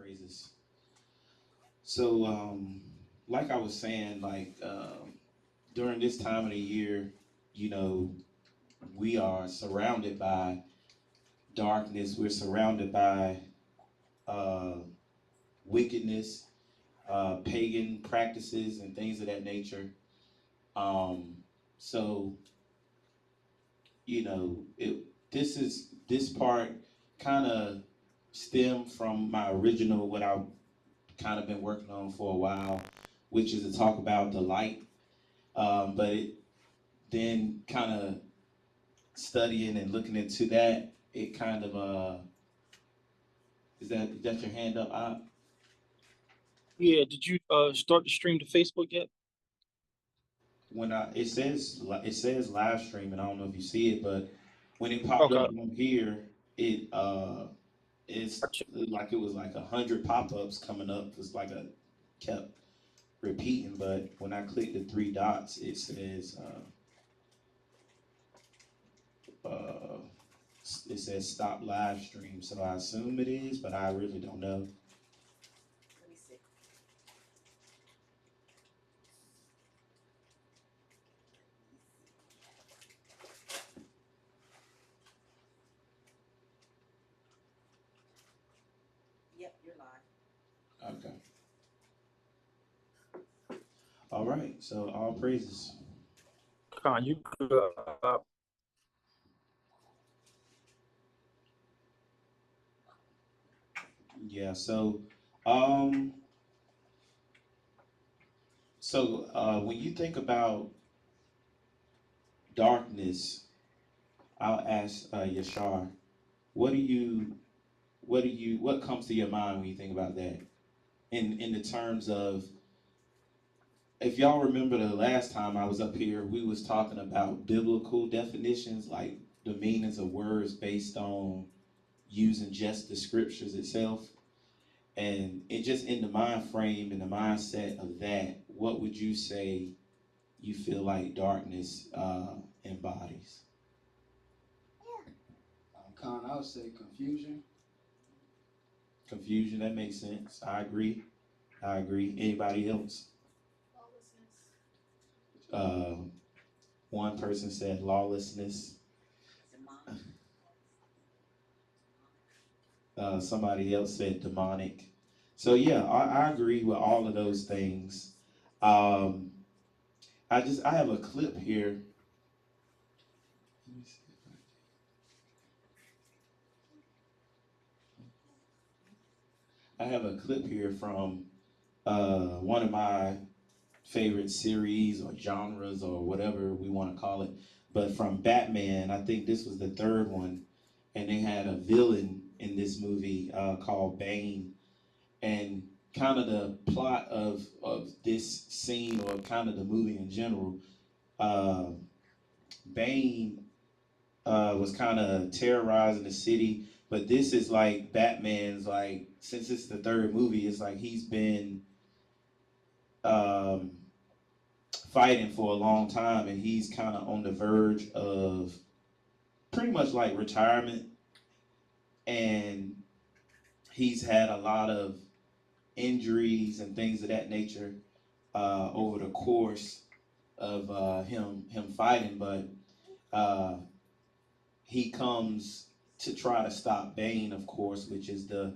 praises. So, like I was saying, during this time of the year, you know, we are surrounded by darkness. We're surrounded by uh, wickedness, pagan practices, and things of that nature. Um, so, you know, this part kind of stemmed from my original what I've kind of been working on for a while, which is to talk about the light. But it then kind of studying and looking into that, it kind of is that your hand up? Yeah, did you start the stream to Facebook yet? When it says live stream, and I don't know if you see it, but when it popped up Okay. on here, it's like it was like 100 pop-ups coming up. It's like a kept repeating, but when I click the three dots, uh, it says stop live stream. So I assume it is, but I really don't know. Let me see. Yep, you're live. Okay. All right. So all praises. Con, you could, Yeah. Um, when you think about darkness, I'll ask Yashar, what do you, what comes to your mind when you think about that? In the terms of, if y'all remember the last time I was up here, we was talking about biblical definitions, like the meanings of words based on using just the scriptures itself. And it just in the mind frame and the mindset of that, what would you say you feel like darkness embodies? Con, I would say confusion. Confusion, that makes sense. I agree. I agree. Anybody else? Uh, one person said lawlessness. Somebody else said demonic. So yeah, I agree with all of those things. Um, I have a clip here. Let me see if I have a clip here from one of my favorite series or genres or whatever we want to call it, but from Batman. I think this was the third one, and they had a villain in this movie called Bane, and kind of the plot of this scene or kind of the movie in general. Uh, Bane was kind of terrorizing the city, but this is like Batman's like since it's the third movie, it's like he's been um, fighting for a long time, and he's kind of on the verge of pretty much like retirement, and he's had a lot of injuries and things of that nature over the course of him fighting, but uh, he comes to try to stop Bane, of course, which is the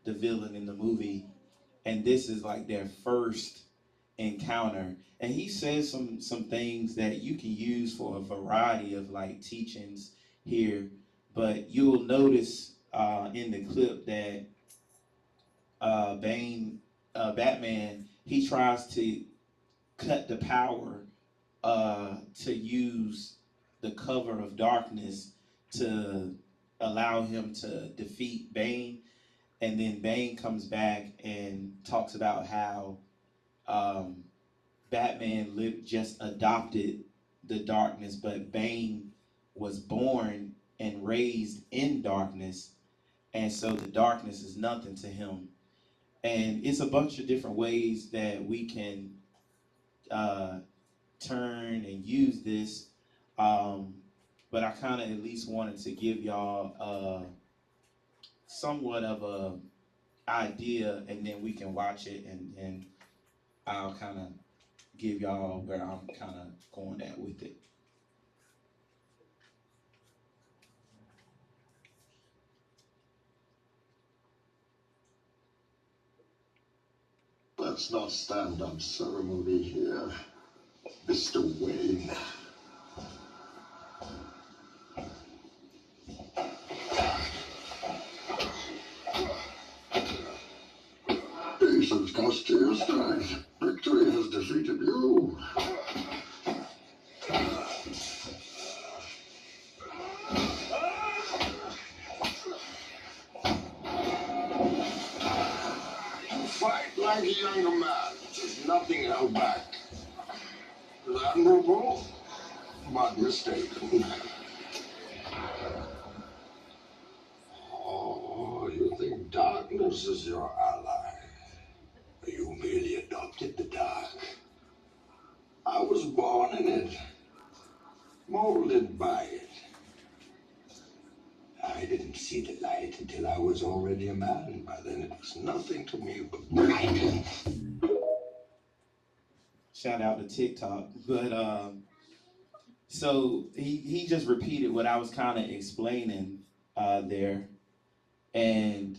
villain in the movie, and this is like their first encounter. And he says some things that you can use for a variety of like teachings here, but you'll notice in the clip that Batman, he tries to cut the power to use the cover of darkness to allow him to defeat Bane. And then Bane comes back and talks about how um, Batman just adopted the darkness, but Bane was born and raised in darkness, and so the darkness is nothing to him. And it's a bunch of different ways that we can uh, turn and use this. Um, but I kind of at least wanted to give y'all somewhat of idea, and then we can watch it, and I'll kind of give y'all where I'm kind of going at with it. Let's not stand on ceremony here, Mr. Wayne. Patience cost you your strength. Victory has defeated you. Fight like a younger man. Nothing held back. Admirable, but mistaken. Oh, you think darkness is your ally? You merely adopted the dark. I was born in it, molded by it. I didn't see the light until I was already a man. By then it was nothing to me but blinding. Shout out to TikTok. But so he just repeated what I was kind of explaining there. And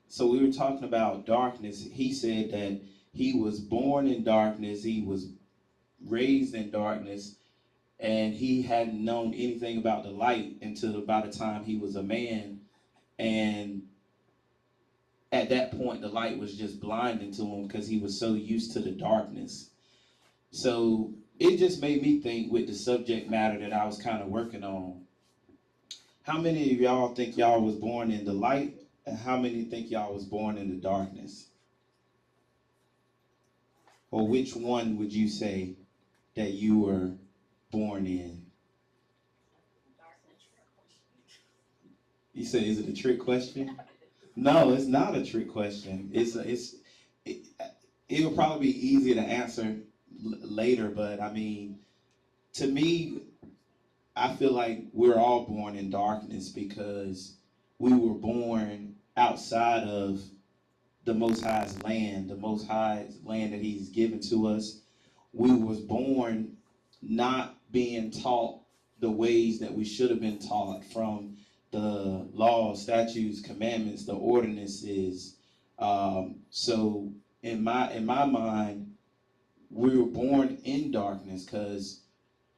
so we were talking about darkness. He said that he was born in darkness, he was raised in darkness, and he hadn't known anything about the light until about the time he was a man. And at that point, the light was just blinding to him because he was so used to the darkness. So it just made me think with the subject matter that I was kind of working on. How many of y'all think y'all was born in the light, and how many think y'all was born in the darkness? Or which one would you say that you were born in? You said, is it a trick question? No, it's not a trick question. It would probably be easier to answer later, but I mean, to me, I feel like we're all born in darkness because we were born outside of the Most High's land, the Most High's land that He's given to us. We was born not being taught the ways that we should have been taught from the laws, statutes, commandments, the ordinances. So in my mind, we were born in darkness because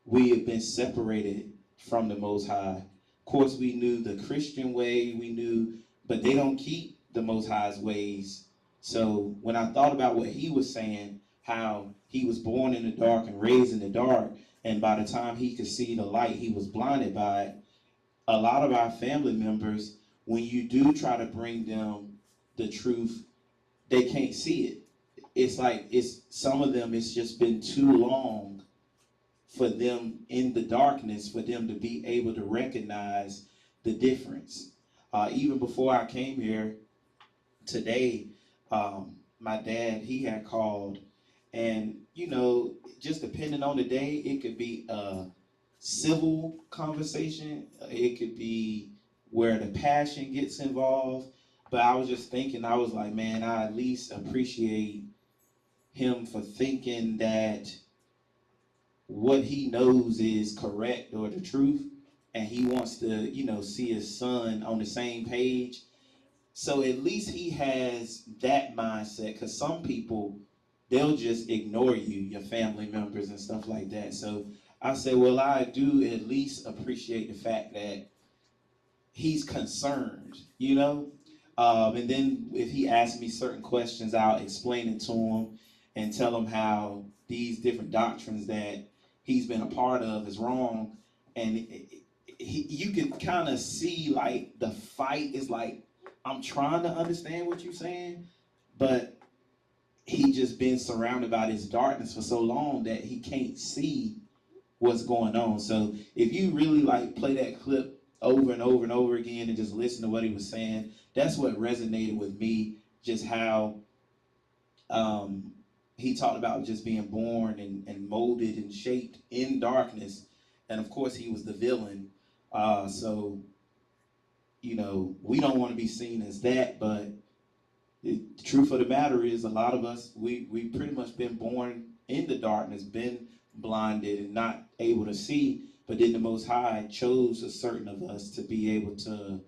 we have been separated from the Most High. Of course, we knew the Christian way, but they don't keep the Most High's ways. So when I thought about what he was saying, how he was born in the dark and raised in the dark, and by the time he could see the light, he was blinded by it. A lot of our family members, when you do try to bring them the truth, they can't see it. It's like some of them, it's just been too long for them in the darkness, for them to be able to recognize the difference. Even before I came here today, my dad, he had called, and just depending on the day, it could be a civil conversation, it could be where the passion gets involved. But I was just thinking, I was like, man, I at least appreciate him for thinking that what he knows is correct or the truth, and he wants to, see his son on the same page. So at least he has that mindset, because some people, they'll just ignore you, your family members and stuff like that. So I say, well, I do at least appreciate the fact that he's concerned. And then if he asks me certain questions, I'll explain it to him and tell him how these different doctrines that he's been a part of is wrong. And you can kind of see like the fight is like, I'm trying to understand what you're saying, but he just been surrounded by this darkness for so long that he can't see what's going on. So if you really like play that clip over and over and over again and just listen to what he was saying, that's what resonated with me, just how he talked about just being born and molded and shaped in darkness. And of course he was the villain. So we don't want to be seen as that, but The truth of the matter is, a lot of us, we pretty much been born in the darkness, been blinded and not able to see. But then the Most High chose a certain of us to be able to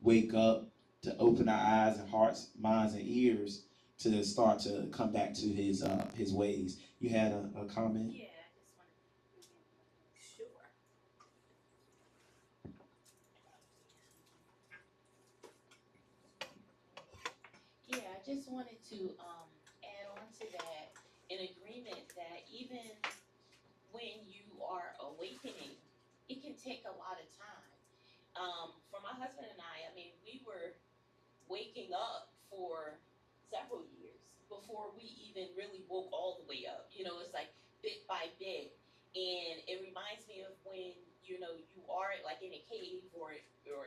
wake up, to open our eyes and hearts, minds and ears to start to come back to his ways. You had a comment? Yeah, I just wanted to sure. Yeah, I just wanted to add on to that, in agreement that even when you are awakening, it can take a lot of time. For my husband and I mean, we were waking up for several years before we even really woke all the way up. You know, it's like bit by bit. And it reminds me of when, you know, you are like in a cave or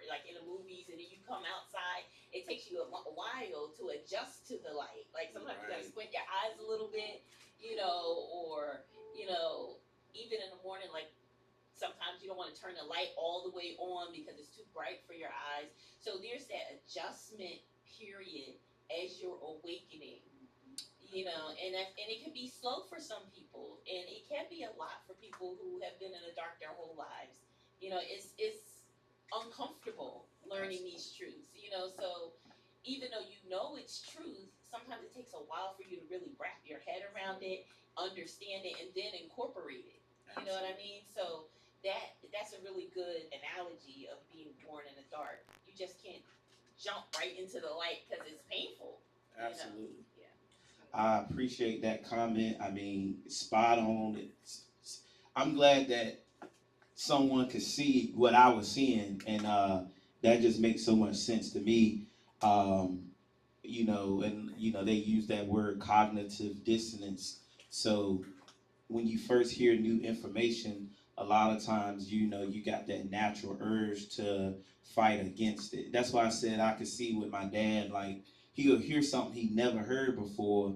like in the movies and then you come outside, it takes you a while to adjust to the light. Like sometimes you gotta squint your eyes a little bit, you know, or, you know, even in the morning, like sometimes you don't want to turn the light all the way on because it's too bright for your eyes. So there's that adjustment period as you're awakening, you know, and it can be slow for some people, and it can be a lot for people who have been in the dark their whole lives. You know, it's uncomfortable learning these truths, you know. So even though you know it's truth, sometimes it takes a while for you to really wrap your head around it, understand it, and then incorporate it. You know what I mean? So that's a really good analogy of being born in the dark. You just can't jump right into the light because it's painful. Absolutely. You know? Yeah. I appreciate that comment. I mean, spot on. I'm glad that someone could see what I was seeing, and that just makes so much sense to me. Um, you know, and you know they use that word cognitive dissonance. So when you first hear new information, a lot of times, you know, you got that natural urge to fight against it. That's why I said I could see with my dad, like he'll hear something he never heard before,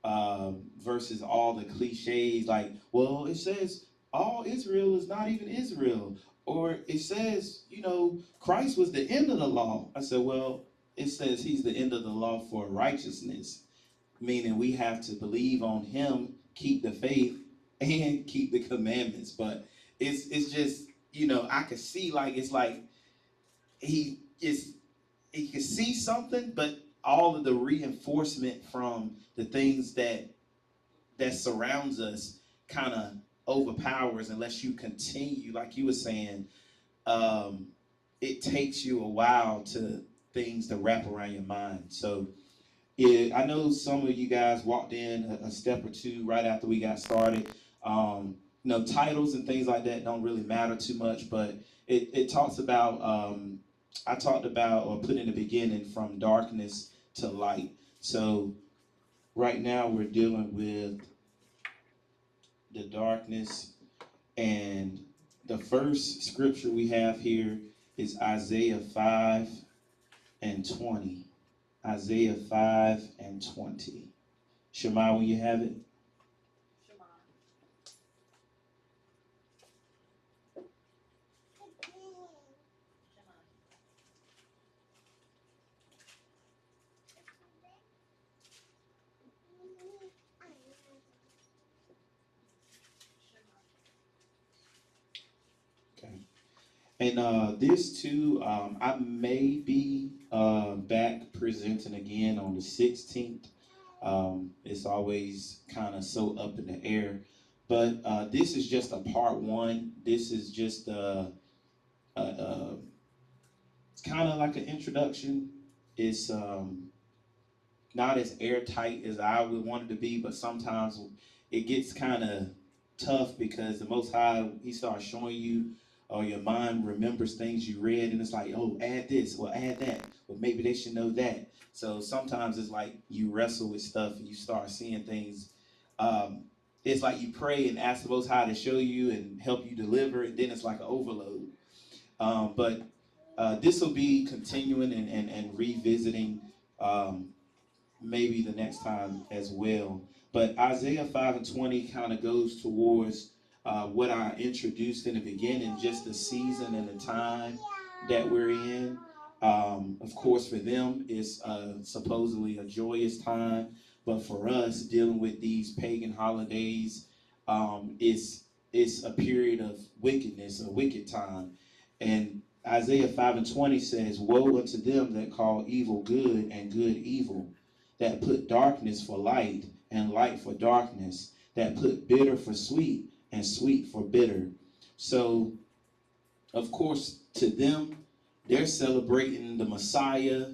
versus all the cliches like, well, it says all Israel is not even Israel, or it says, you know, Christ was the end of the law. I said, well, it says he's the end of the law for righteousness, meaning we have to believe on him, keep the faith, and keep the commandments. But it's just, you know, I could see like it's like he is he can see something, but all of the reinforcement from the things that surrounds us kind of overpowers unless you continue, like you were saying. Um, it takes you a while to things to wrap around your mind. So yeah, I know some of you guys walked in a step or two right after we got started. You know, titles and things like that don't really matter too much, but it talks about, I talked about or put in the beginning from darkness to light. So right now we're dealing with the darkness, and the first scripture we have here is Isaiah 5 and 20. Isaiah 5 and 20. Shema, when you have it. Shema. Shema. Okay. And this too, I may be back presenting again on the 16th. It's always kind of so up in the air. But this is just a part one. This is just it's kind of like an introduction. It's not as airtight as I would want it to be, but sometimes it gets kind of tough because the Most High, He starts showing you, or your mind remembers things you read, and it's like, oh, add this, or add that, or maybe they should know that. So sometimes it's like you wrestle with stuff and you start seeing things. Um, it's like you pray and ask the Most High to show you and help you deliver, and then it's like an overload. But this will be continuing and revisiting. Maybe the next time as well. But Isaiah 5 and 20 kind of goes towards what I introduced in the beginning, just the season and the time that we're in. Of course, for them, it's supposedly a joyous time, but for us, dealing with these pagan holidays, it's a period of wickedness, a wicked time. And Isaiah 5:20 says, "Woe unto them that call evil good and good evil, that put darkness for light and light for darkness, that put bitter for sweet and sweet for bitter." So, of course, to them, they're celebrating the Messiah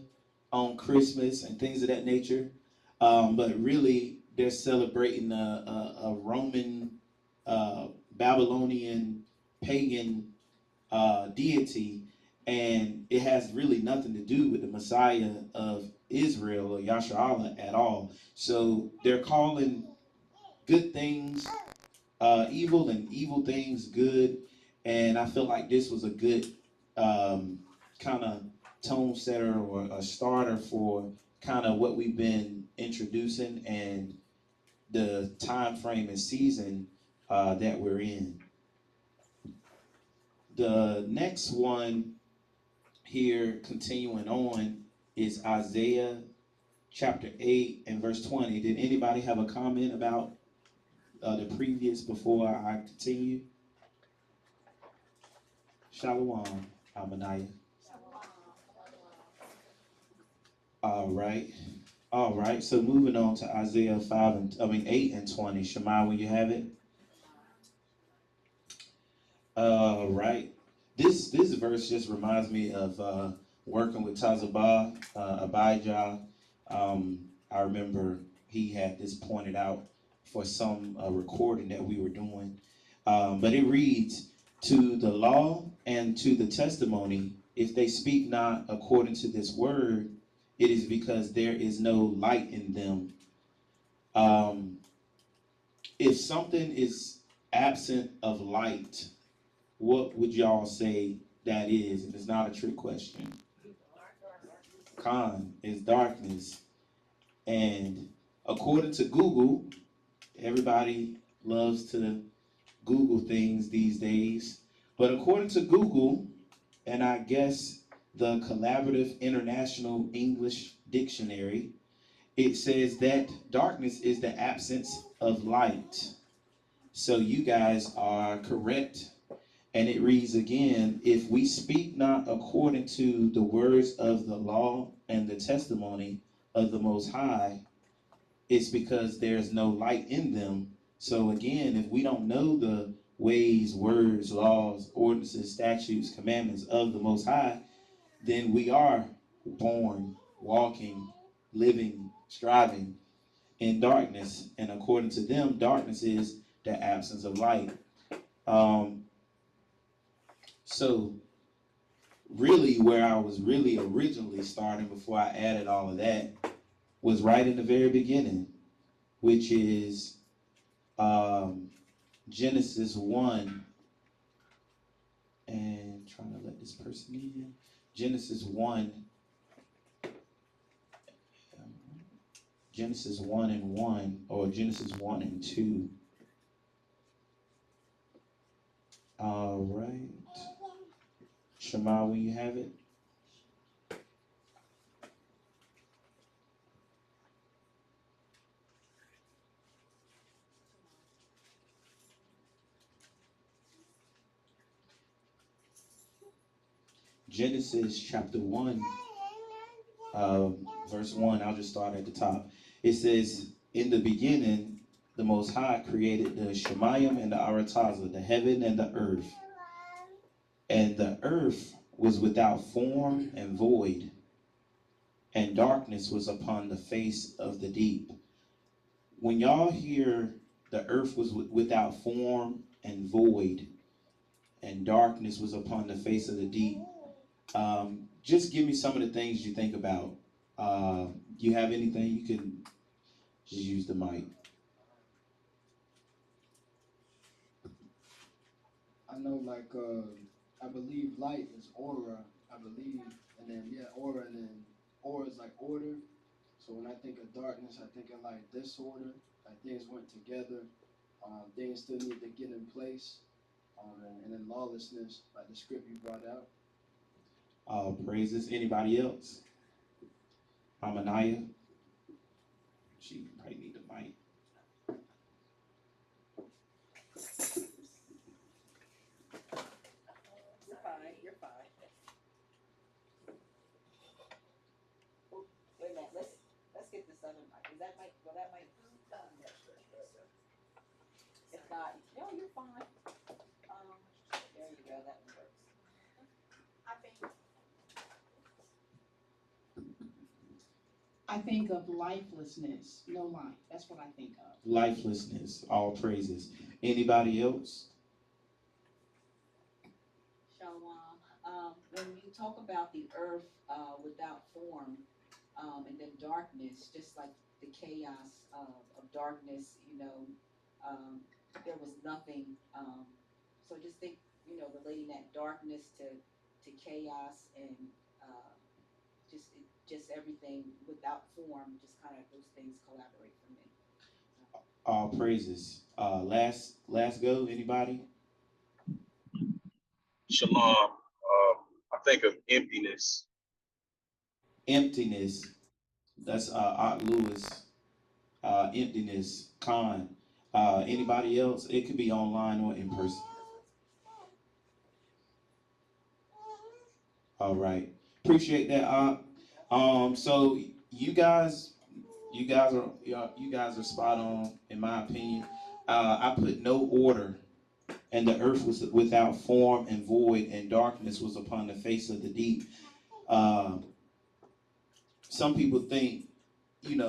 on Christmas and things of that nature. But really, they're celebrating a Roman, Babylonian, pagan deity, and it has really nothing to do with the Messiah of Israel or Yasharallah at all. So they're calling good things evil and evil things good, and I feel like this was a good kind of tone setter or a starter for kind of what we've been introducing and the time frame and season that we're in. The next one here, continuing on, is Isaiah chapter 8 and verse 20. Did anybody have a comment about the previous before I continue? Shalom, Abaniah. All right. All right. So moving on to Isaiah 8 and 20. Shema, when you have it. All right. This verse just reminds me of working with Tazabah, Abijah. I remember he had this pointed out for some recording that we were doing. But it reads, "To the law and to the testimony, if they speak not according to this word, it is because there is no light in them." Um, if something is absent of light, what would y'all say that is? If it's not a trick question. Khan is darkness. And according to Google, everybody loves to Google things these days. But according to Google, and I guess the Collaborative International English Dictionary, it says that darkness is the absence of light. So you guys are correct. And it reads again, "If we speak not according to the words of the law and the testimony of the Most High, it's because there's no light in them." So again, if we don't know the ways, words, laws, ordinances, statutes, commandments of the Most High, then we are born, walking, living, striving in darkness. And according to them, darkness is the absence of light. So really where I was really originally starting before I added all of that was right in the very beginning, which is Genesis 1, and trying to let this person in. Genesis 1, Genesis 1 and 1, or Genesis 1 and 2. All right. Shema, when you have it. Genesis chapter 1, verse 1, I'll just start at the top. It says, "In the beginning, the Most High created the Shemayim and the Arataza, the heaven and the earth. And the earth was without form and void, and darkness was upon the face of the deep." When y'all hear the earth was without form and void, and darkness was upon the face of the deep, just give me some of the things you think about. You have anything? You can just use the mic. I know, like, I believe light is aura, I believe, and then, yeah, aura, and then aura is like order. So when I think of darkness, I think of like disorder, like things went together, things still need to get in place, and then lawlessness, like the script you brought out. All praises. Anybody else? Amanaya? She might need a mic. You're fine. You're fine. Wait a minute. Let's get this other mic. Is that mic? Well, that mic. If not, no, you're fine. There you go. That one works. I think of lifelessness, no life. That's what I think of. Lifelessness. All praises. Anybody else? Shalom. When you talk about the earth without form and then darkness, just like the chaos of darkness, there was nothing. So just think, relating that darkness to chaos and just everything without form, just kind of those things collaborate for me. All praises. Last go. Anybody? Shalom. I think of emptiness. Emptiness. That's Art Lewis. Emptiness. Khan. Anybody else? It could be online or in person. All right. Appreciate that, Art. So you guys are spot on in my opinion. I put no order, and the earth was without form and void, and darkness was upon the face of the deep. Some people think,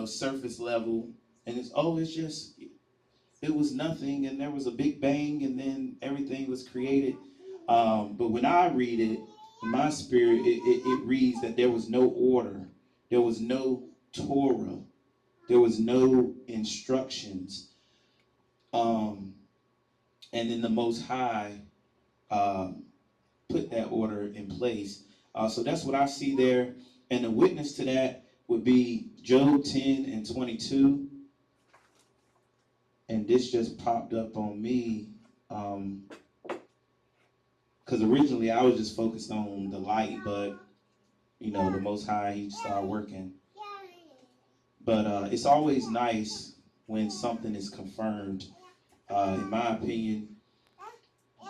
surface level, and it was nothing, and there was a big bang, and then everything was created. But when I read it, in my spirit, it reads that there was no order, there was no Torah, there was no instructions. And then the Most High put that order in place. So that's what I see there. And the witness to that would be Job 10 and 22. And this just popped up on me. Because originally I was just focused on the light, but, the Most High, he started working. But it's always nice when something is confirmed. In my opinion,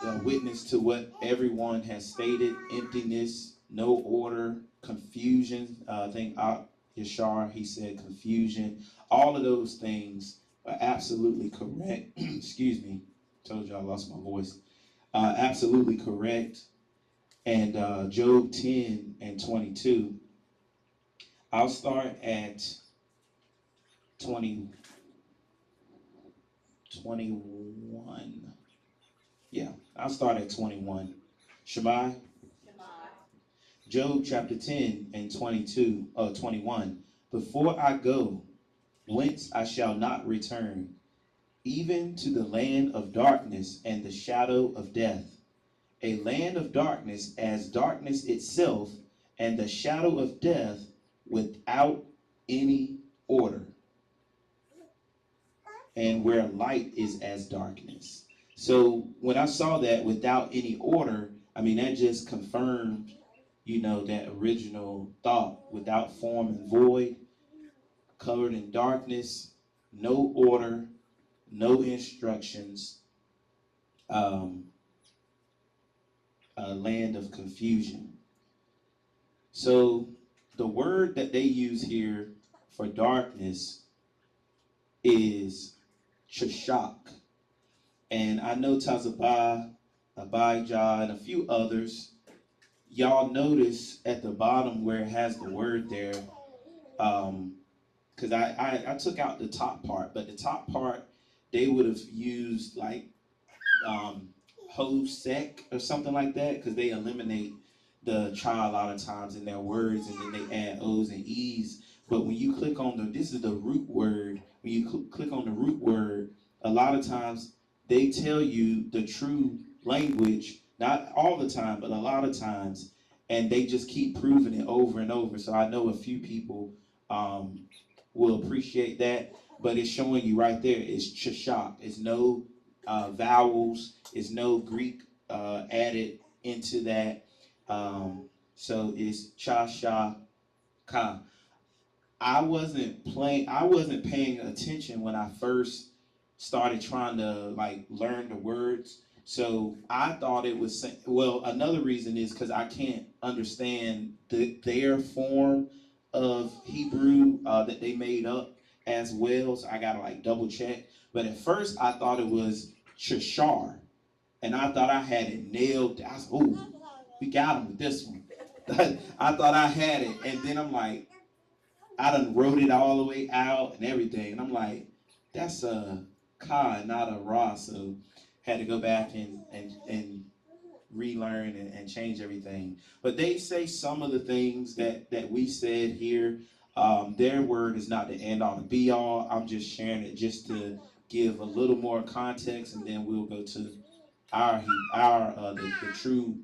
the witness to what everyone has stated, emptiness, no order, confusion. I think Yashar, he said confusion. All of those things are absolutely correct. Excuse me. Told you I lost my voice. Absolutely correct. And Job 10 and 22. I'll start at 21. Yeah, I'll start at 21. Shemai? Job chapter 10 and 21. Before I go, whence I shall not return, even to the land of darkness and the shadow of death, a land of darkness as darkness itself, and the shadow of death without any order, and where light is as darkness. So when I saw that without any order, that just confirmed, that original thought, without form and void, covered in darkness, no order, no instructions, a land of confusion. So the word that they use here for darkness is chashak. And I know Tazabah, Abijah, and a few others, y'all notice at the bottom where it has the word there, because I took out the top part, but the top part, they would have used like hosek or something like that, because they eliminate the cha a lot of times in their words, and then they add O's and E's. But when you click on this is the root word, when you click on the root word, a lot of times they tell you the true language, not all the time, but a lot of times, and they just keep proving it over and over. So I know a few people will appreciate that, but it's showing you right there, it's chashak. It's no vowels, it's no Greek added into that. So it's cha sha ka. I wasn't paying attention when I first started trying to like learn the words. So I thought it was well. Another reason is because I can't understand their form of Hebrew that they made up as well. So I gotta like double check. But at first I thought it was Cheshire, and I thought I had it nailed. I was, oh, we got him with this one. I thought I had it, and then I'm like, I done wrote it all the way out and everything. And I'm like, that's a ka, not a ra. So had to go back and relearn and change everything. But they say some of the things that we said here. Their word is not the end all, the be all. I'm just sharing it just to give a little more context, and then we'll go to the true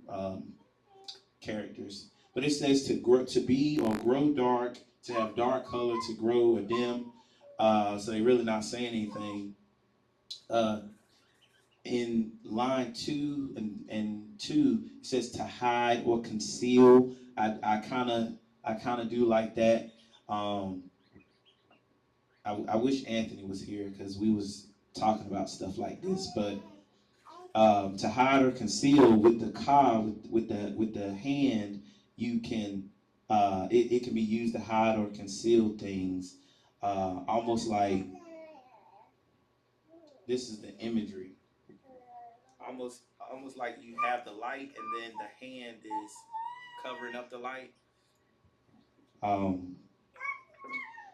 characters. But it says to grow, to be or grow dark, to have dark color, to grow or dim. So they're really not saying anything. In line 2 and 2, it says to hide or conceal. I kind of do like that. I wish Anthony was here because we was talking about stuff like this, but to hide or conceal with the ka, with the hand, you can it can be used to hide or conceal things, almost like this is the imagery, almost like you have the light and then the hand is covering up the light,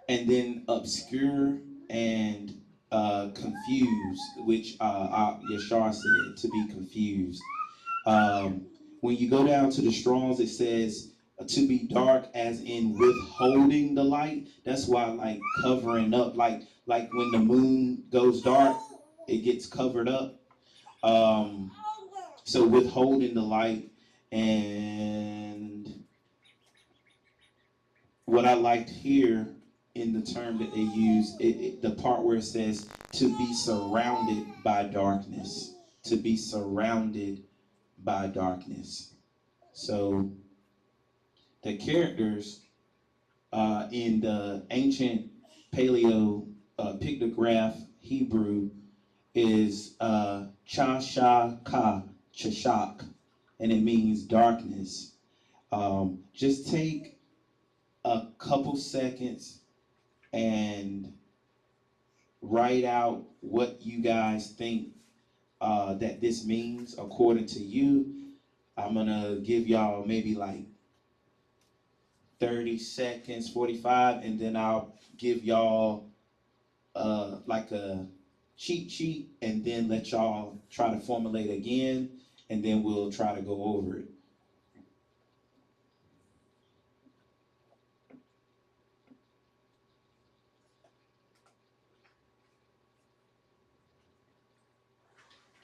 and then obscure and confused, which Yashar said to be confused. When you go down to the Strongs, it says to be dark, as in withholding the light. That's why, like covering up, like when the moon goes dark, it gets covered up. So withholding the light, and what I liked here in the term that they use, the part where it says to be surrounded by darkness, to be surrounded by darkness. So the characters in the ancient Paleo pictograph Hebrew is cha sha ka, chashak, and it means darkness. Just take a couple seconds and write out what you guys think that this means according to you. I'm gonna give y'all maybe like 30 seconds, 45, and then I'll give y'all like a cheat sheet, and then let y'all try to formulate again, and then we'll try to go over it.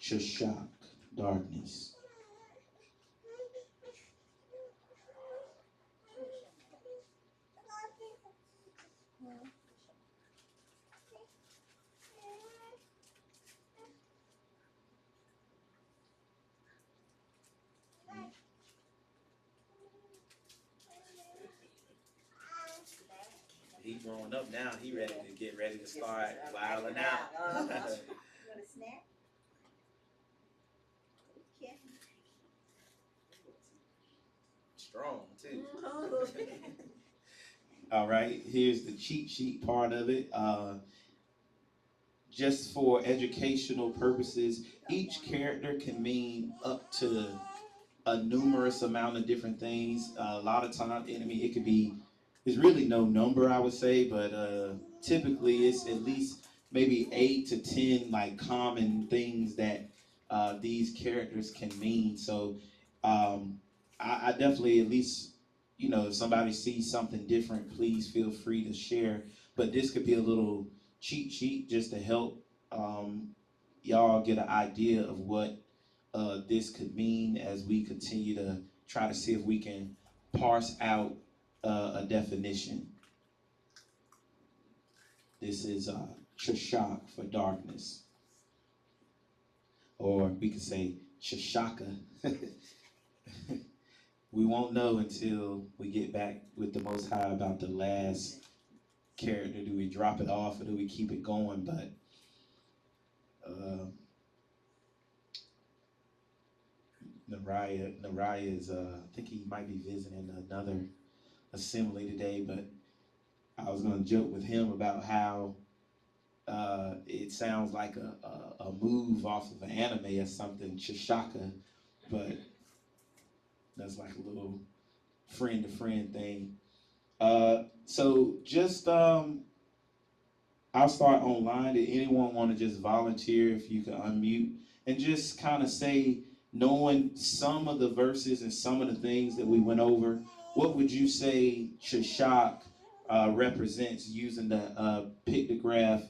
Shashak, darkness. He growing up now. He ready to start wilding out. You want a snack? Okay. Strong too. All right, here's the cheat sheet part of it. Just for educational purposes, each character can mean up to a numerous amount of different things. A lot of times, I mean, it could be, there's really no number, I would say, but typically it's at least maybe 8 to 10 like common things that these characters can mean. So I definitely, at least, you know, if somebody sees something different, please feel free to share. But this could be a little cheat sheet just to help y'all get an idea of what this could mean as we continue to try to see if we can parse out a definition. This is Shashak for darkness, or we could say Shashaka. we won't know until we get back with the Most High about the last character. Do we drop it off or do we keep it going? But Nariah is, I think he might be visiting another assembly today, but I was going to joke with him about how it sounds like a move off of an anime or something, Shishaka, but that's like a little friend-to-friend thing. So just, I'll start online. Did anyone want to just volunteer if you could unmute and just kind of say, knowing some of the verses and some of the things that we went over, what would you say Shishak represents using the pictograph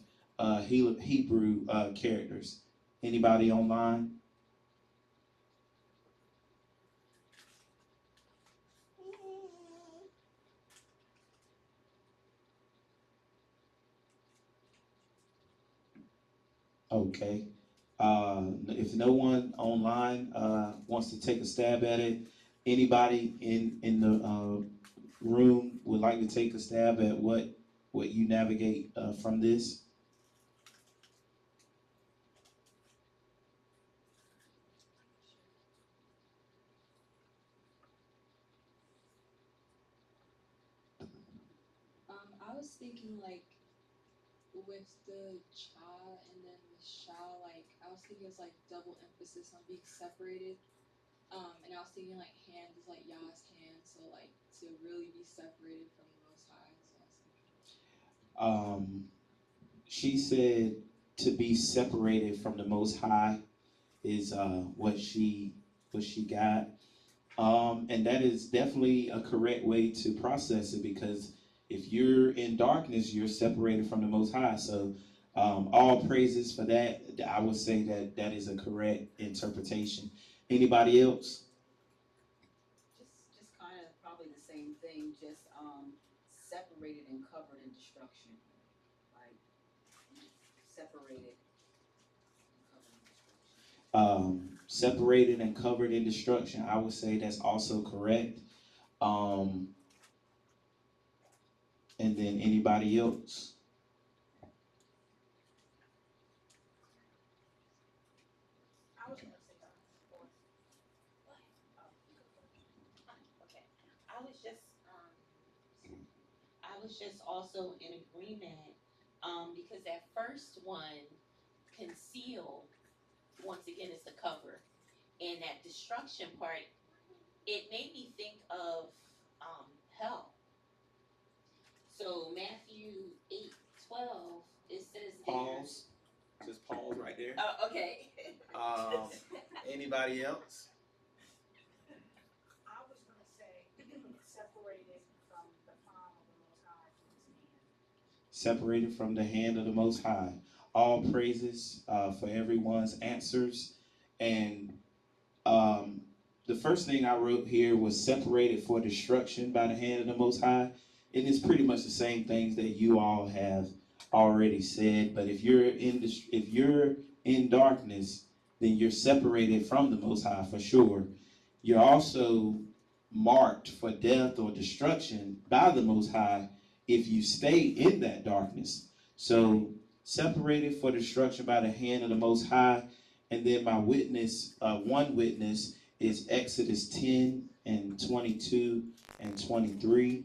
Hebrew characters? Anybody online? Okay. If no one online wants to take a stab at it, anybody in the room would like to take a stab at what you navigate from this? I was thinking like with the cha and then the sha, like I was thinking it's like double emphasis on being separated. And I was thinking like hand is like Yah's hand, so like to really be separated from the Most High. So I was thinking. She said to be separated from the Most High is what she got. And that is definitely a correct way to process it, because if you're in darkness, you're separated from the Most High. So all praises for that. I would say that that is a correct interpretation. Anybody else? Just kind of probably the same thing, just separated and covered in destruction. Like separated and covered in destruction. Separated and covered in destruction. I would say that's also correct. And then anybody else? I was gonna say okay. I was just also in agreement, because that first one, conceal, once again, is the cover, and that destruction part, it made me think of hell. So Matthew 8:12, it says there. Pause. Just pause right there. Oh, okay. Anybody else? I was gonna say separated from the palm of the Most High from his hand. Separated from the hand of the Most High. All praises for everyone's answers. And the first thing I wrote here was separated for destruction by the hand of the Most High. It is pretty much the same things that you all have already said. But if you're in darkness, then you're separated from the Most High for sure. You're also marked for death or destruction by the Most High if you stay in that darkness. So separated for destruction by the hand of the Most High. And then my witness, one witness, is Exodus 10 and 22 and 23.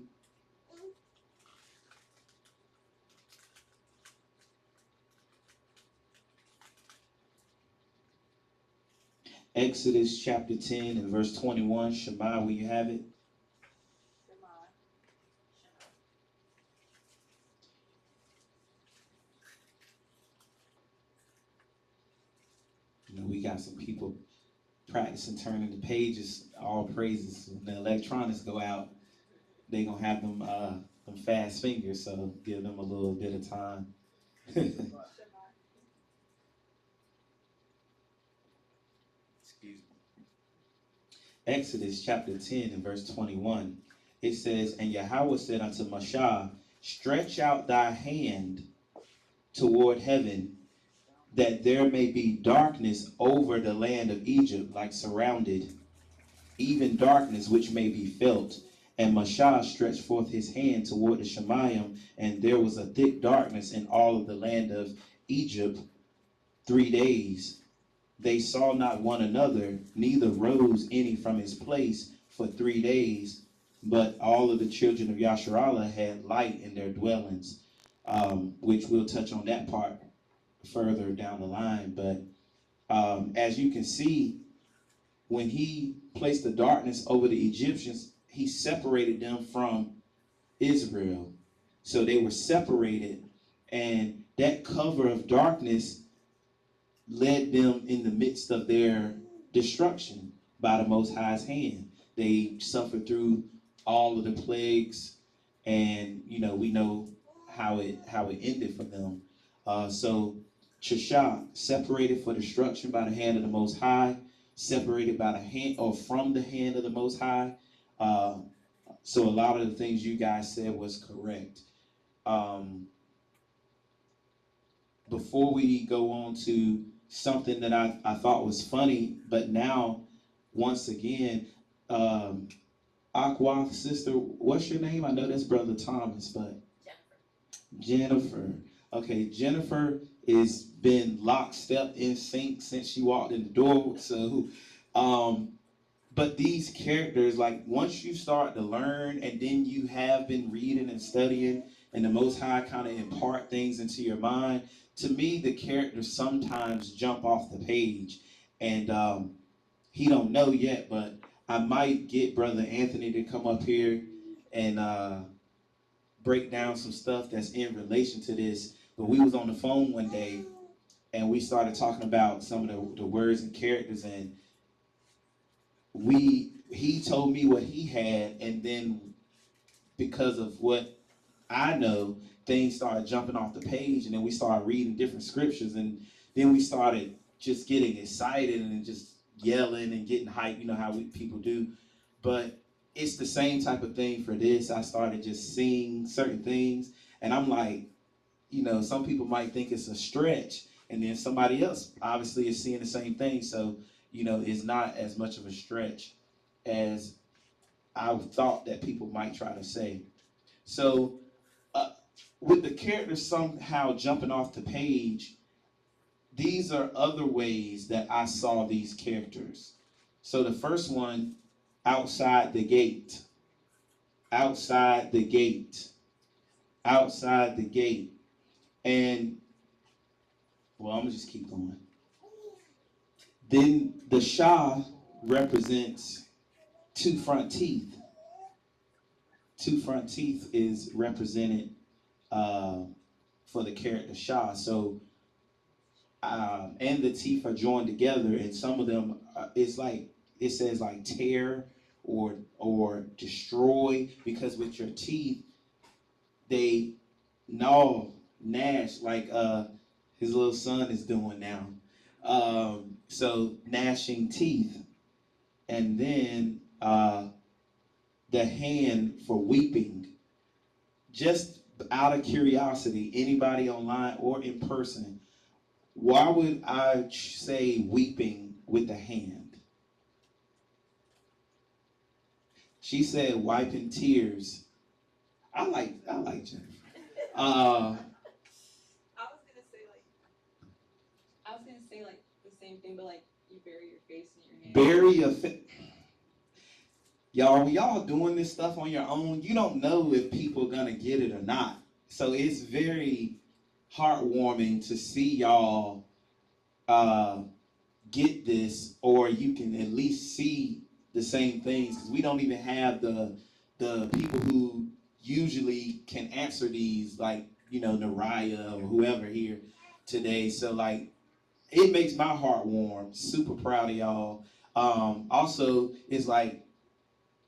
Exodus chapter 10 and verse 21. Shema, will you have it? You know, we got some people practicing turning the pages. All praises. When the electronics go out, they're going to have them fast fingers, so give them a little bit of time. Excuse me. Exodus chapter 10 and verse 21. It says, And Yahweh said unto Moshe, Stretch out thy hand toward heaven, that there may be darkness over the land of Egypt, like surrounded. even darkness which may be felt. And Mashah stretched forth his hand toward the Shemayim, and there was a thick darkness in all of the land of Egypt 3 days. They saw not one another, neither rose any from his place for 3 days. But all of the children of Yasharallah had light in their dwellings, which we'll touch on that part further down the line. But as you can see, when he placed the darkness over the Egyptians, he separated them from Israel. So they were separated, and that cover of darkness led them in the midst of their destruction by the Most High's hand. They suffered through all of the plagues, and we know how it ended for them. So Shishak, separated for destruction by the hand of the Most High, separated by the hand or from the hand of the Most High. So a lot of the things you guys said was correct. Before we go on to something that I thought was funny, but now, once again, Aqua, sister, what's your name? I know that's Brother Thomas, but Jennifer. Okay, Jennifer has been lockstep in sync since she walked in the door. So, but these characters, like once you start to learn, and then you have been reading and studying, and the Most High kind of impart things into your mind. To me, the characters sometimes jump off the page, and he don't know yet, but I might get Brother Anthony to come up here and break down some stuff that's in relation to this. But we was on the phone one day, and we started talking about some of the words and characters, and he told me what he had, and then because of what I know, things started jumping off the page, and then we started reading different scriptures, and then we started just getting excited and just yelling and getting hyped, how people do. But it's the same type of thing for this. I started just seeing certain things, and I'm like, some people might think it's a stretch, and then somebody else obviously is seeing the same thing. So, it's not as much of a stretch as I thought that people might try to say. So, with the characters somehow jumping off the page, these are other ways that I saw these characters. So the first one, outside the gate, outside the gate, outside the gate. And, well, I'm going to just keep going. Then the Shah represents two front teeth. Two front teeth is represented for the character Shah. So, and the teeth are joined together, and some of them, it's like, it says like tear or destroy, because with your teeth, they gnash like his little son is doing now. So gnashing teeth. And then the hand for weeping. Just out of curiosity, anybody online or in person, why would I say weeping with the hand? She said wiping tears. I like Jennifer. I was gonna say like the same thing, but like you bury your face in your hand. Bury your face. Y'all, when y'all doing this stuff on your own, you don't know if people are gonna get it or not. So it's very heartwarming to see y'all get this, or you can at least see the same things, because we don't even have the people who usually can answer these, like Nariah or whoever here today. So like, it makes my heart warm. Super proud of y'all. Also, it's like,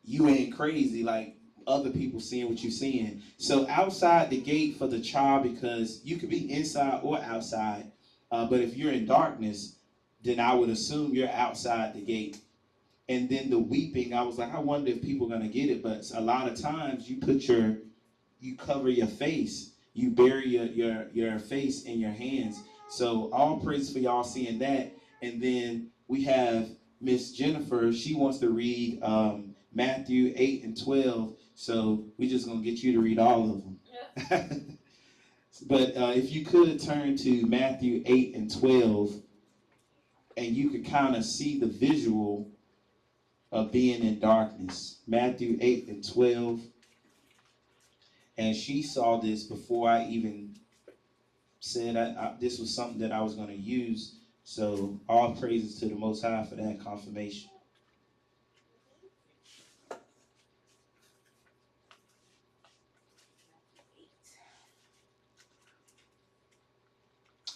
you ain't crazy like other people seeing what you're seeing. So outside the gate for the child, because you could be inside or outside, but if you're in darkness, then I would assume you're outside the gate. And then the weeping, I was like, I wonder if people are gonna get it, but a lot of times you cover your face, you bury your face in your hands. So all praise for y'all seeing that. And then we have Miss Jennifer, she wants to read Matthew 8 and 12. So we're just going to get you to read all of them. But if you could turn to Matthew 8 and 12, and you could kind of see the visual of being in darkness. Matthew 8 and 12. And she saw this before I even said this was something that I was going to use. So all praises to the Most High for that confirmation.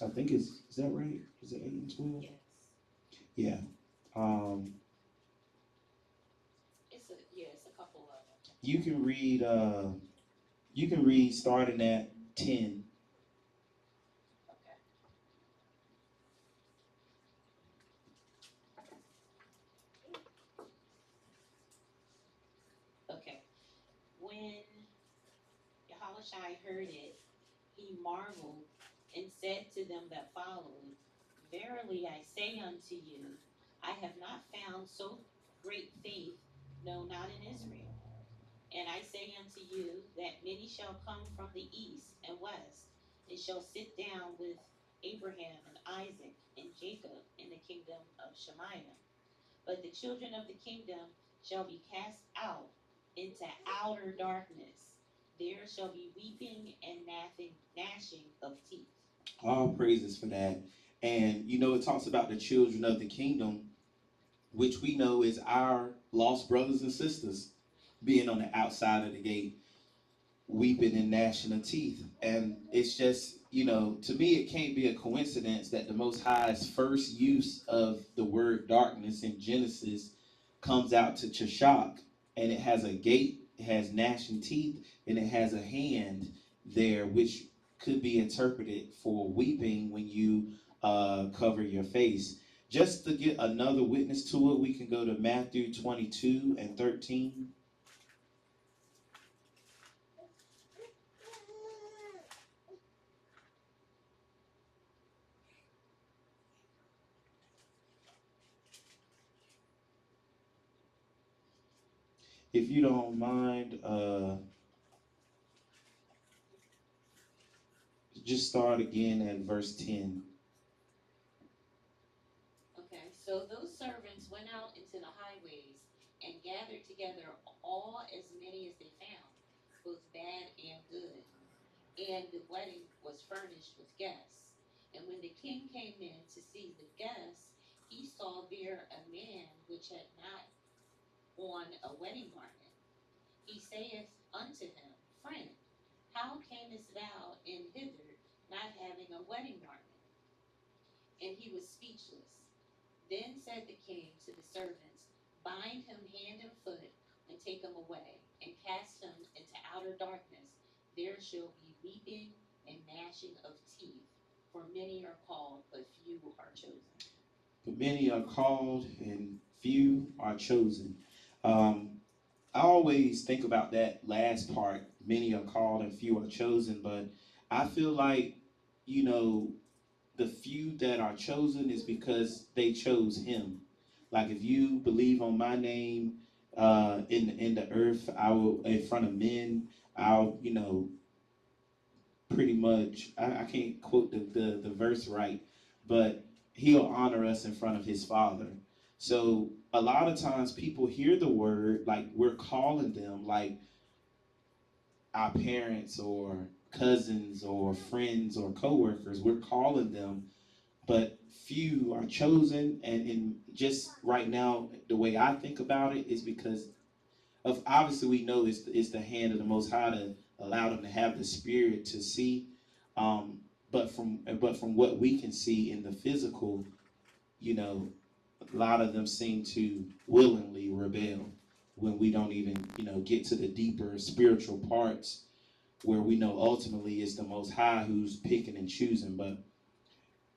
I think is that right? Is it 8 and 12? Yes. Yeah. It's a couple of them. You can read starting at 10. Okay. When Yahushua heard it, he marveled and said to them that followed, Verily I say unto you, I have not found so great faith, no, not in Israel. And I say unto you that many shall come from the east and west, and shall sit down with Abraham and Isaac and Jacob in the kingdom of Shemaiah. But the children of the kingdom shall be cast out into outer darkness. There shall be weeping and gnashing of teeth. All praises for that. And it talks about the children of the kingdom, which we know is our lost brothers and sisters being on the outside of the gate, weeping and gnashing of teeth. And it's just, to me, it can't be a coincidence that the Most High's first use of the word darkness in Genesis comes out to Chashak, and it has a gate, it has gnashing teeth, and it has a hand there, which could be interpreted for weeping when you cover your face. Just to get another witness to it, we can go to Matthew 22 and 13. If you don't mind, just start again at verse 10. Okay, so those servants went out into the highways and gathered together all as many as they found, both bad and good. And the wedding was furnished with guests. And when the king came in to see the guests, he saw there a man which had not on a wedding garment. He saith unto him, Friend, how camest thou in hither, not having a wedding garment? And he was speechless. Then said the king to the servants, Bind him hand and foot, and take him away, and cast him into outer darkness. There shall be weeping and gnashing of teeth, for many are called, but few are chosen. But many are called, and few are chosen. I always think about that last part, many are called and few are chosen, but I feel like, the few that are chosen is because they chose him. Like if you believe on my name in the earth, I will, in front of men, I'll, pretty much, I can't quote the verse right, but he'll honor us in front of his Father. So a lot of times people hear the word, like we're calling them, like our parents or cousins or friends or coworkers, we're calling them, but few are chosen. And in just right now, the way I think about it is because of, obviously we know it's the hand of the Most High to allow them to have the spirit to see. But from what we can see in the physical, a lot of them seem to willingly rebel when we don't even, get to the deeper spiritual parts where we know ultimately it's the Most High who's picking and choosing. But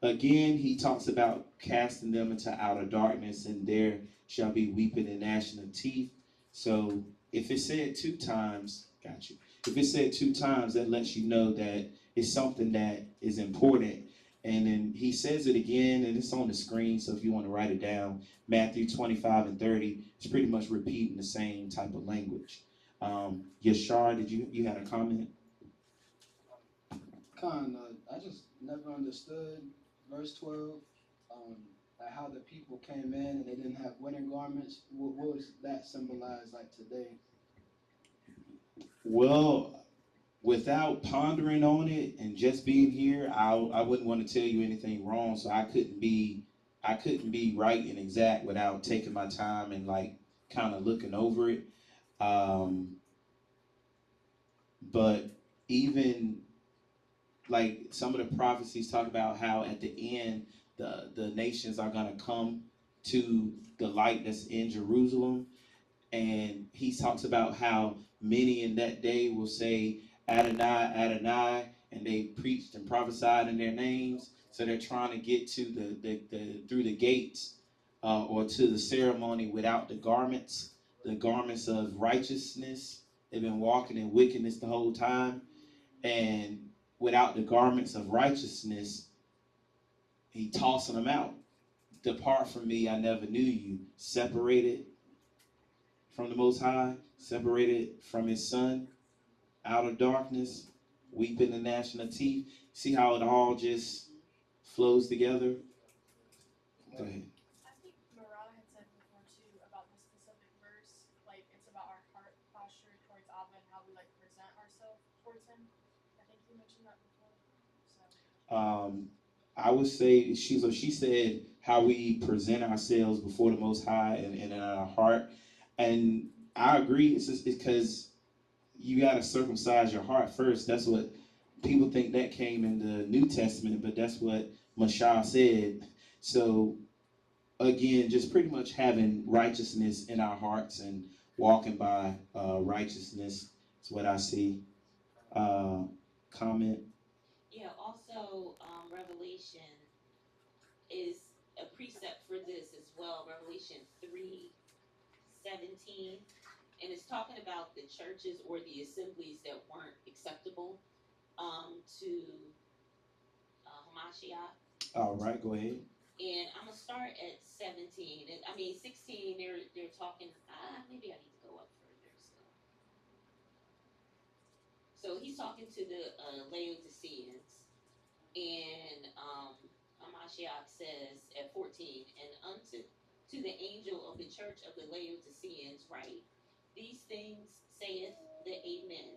again, he talks about casting them into outer darkness, and there shall be weeping and gnashing of teeth. So if it said 2 times, got you. If it said 2 times, that lets you know that it's something that is important. And then he says it again, and it's on the screen, so if you want to write it down, Matthew 25 and 30, it's pretty much repeating the same type of language. Yashar, did you had a comment? I just never understood verse 12, like how the people came in and they didn't have wedding garments. What was that symbolized like today? Well, without pondering on it and just being here, I wouldn't want to tell you anything wrong, so I couldn't be right and exact without taking my time and like kind of looking over it. Um, but even like some of the prophecies talk about how at the end the nations are gonna come to the light that's in Jerusalem, and he talks about how many in that day will say Adonai, Adonai, and they preached and prophesied in their names. So they're trying to get to the through the gates or to the ceremony without the garments of righteousness. They've been walking in wickedness the whole time, and without the garments of righteousness, he tossing them out. Depart from me, I never knew you. Separated from the Most High, separated from His Son, out of darkness, weeping and gnashing of teeth. See how it all just flows together? Go ahead. I think Marah had said before too about the specific verse, like it's about our heart posture towards Abba and how we like present ourselves towards him. I think you mentioned that before. So. I would say she said how we present ourselves before the Most High and in our heart, and I agree. It's just because you got to circumcise your heart first. That's what people think that came in the New Testament, but that's what Mashah said. So again, just pretty much having righteousness in our hearts and walking by righteousness is what I see. Comment. Yeah, also, Revelation is a precept for this as well. Revelation 3:17, and it's talking about the churches or the assemblies that weren't acceptable to Hamashiach. All right, go ahead. And I'm gonna start at 17. And, 16. They're talking. Maybe I need to go up further. So he's talking to the Laodiceans, and Hamashiach says at 14, and unto the angel of the church of the Laodiceans write, these things saith the Amen,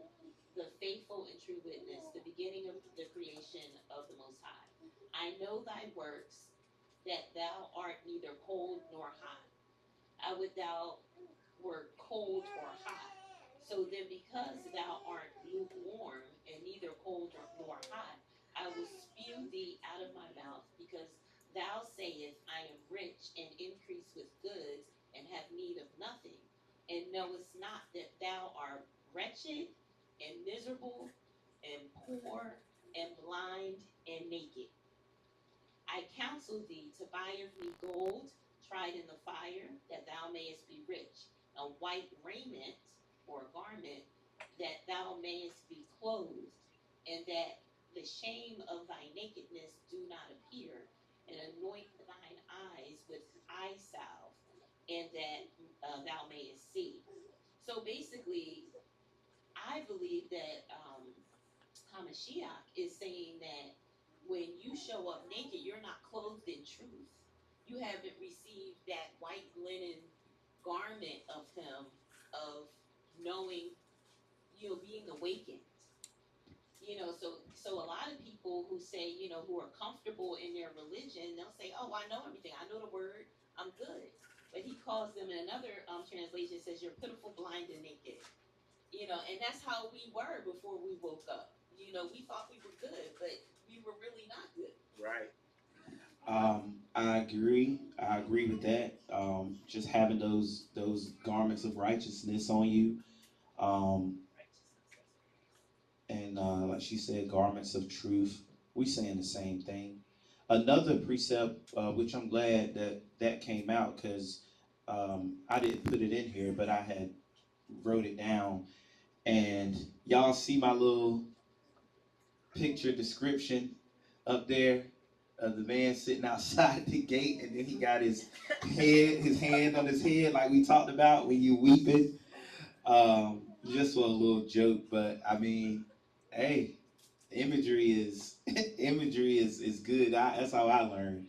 the faithful and true witness, the beginning of the creation of the Most High. I know thy works, that thou art neither cold nor hot. I would thou wert cold or hot. So then, because thou art lukewarm and neither cold nor hot, I will spew thee out of my mouth, because thou sayest, I am rich and increase with goods and have need of nothing, and knowest not that thou art wretched and miserable and poor and blind and naked. I counsel thee to buy of me gold tried in the fire, that thou mayest be rich, and white raiment or garment, that thou mayest be clothed, and that the shame of thy nakedness do not appear, and anoint thine eyes with eye salve, and that thou mayest see. So basically, I believe that Hamashiach is saying that when you show up naked, you're not clothed in truth. You haven't received that white linen garment of him, of knowing, being awakened. So a lot of people who say, who are comfortable in their religion, they'll say, oh, I know everything. I know the word. I'm good. But he calls them, in another translation, says, you're pitiful, blind, and naked. And that's how we were before we woke up. We thought we were good, but we were really not good. Right. I agree. I agree with that. Just having those garments of righteousness on you, and like she said, garments of truth. We saying the same thing. Another precept, which I'm glad that came out because I didn't put it in here, but I had wrote it down. And y'all see my little picture description up there. of the man sitting outside the gate, and then he got his hand on his head, like we talked about when you weeping. Just for a little joke, but I mean, hey, imagery is imagery is good. That's how I learned.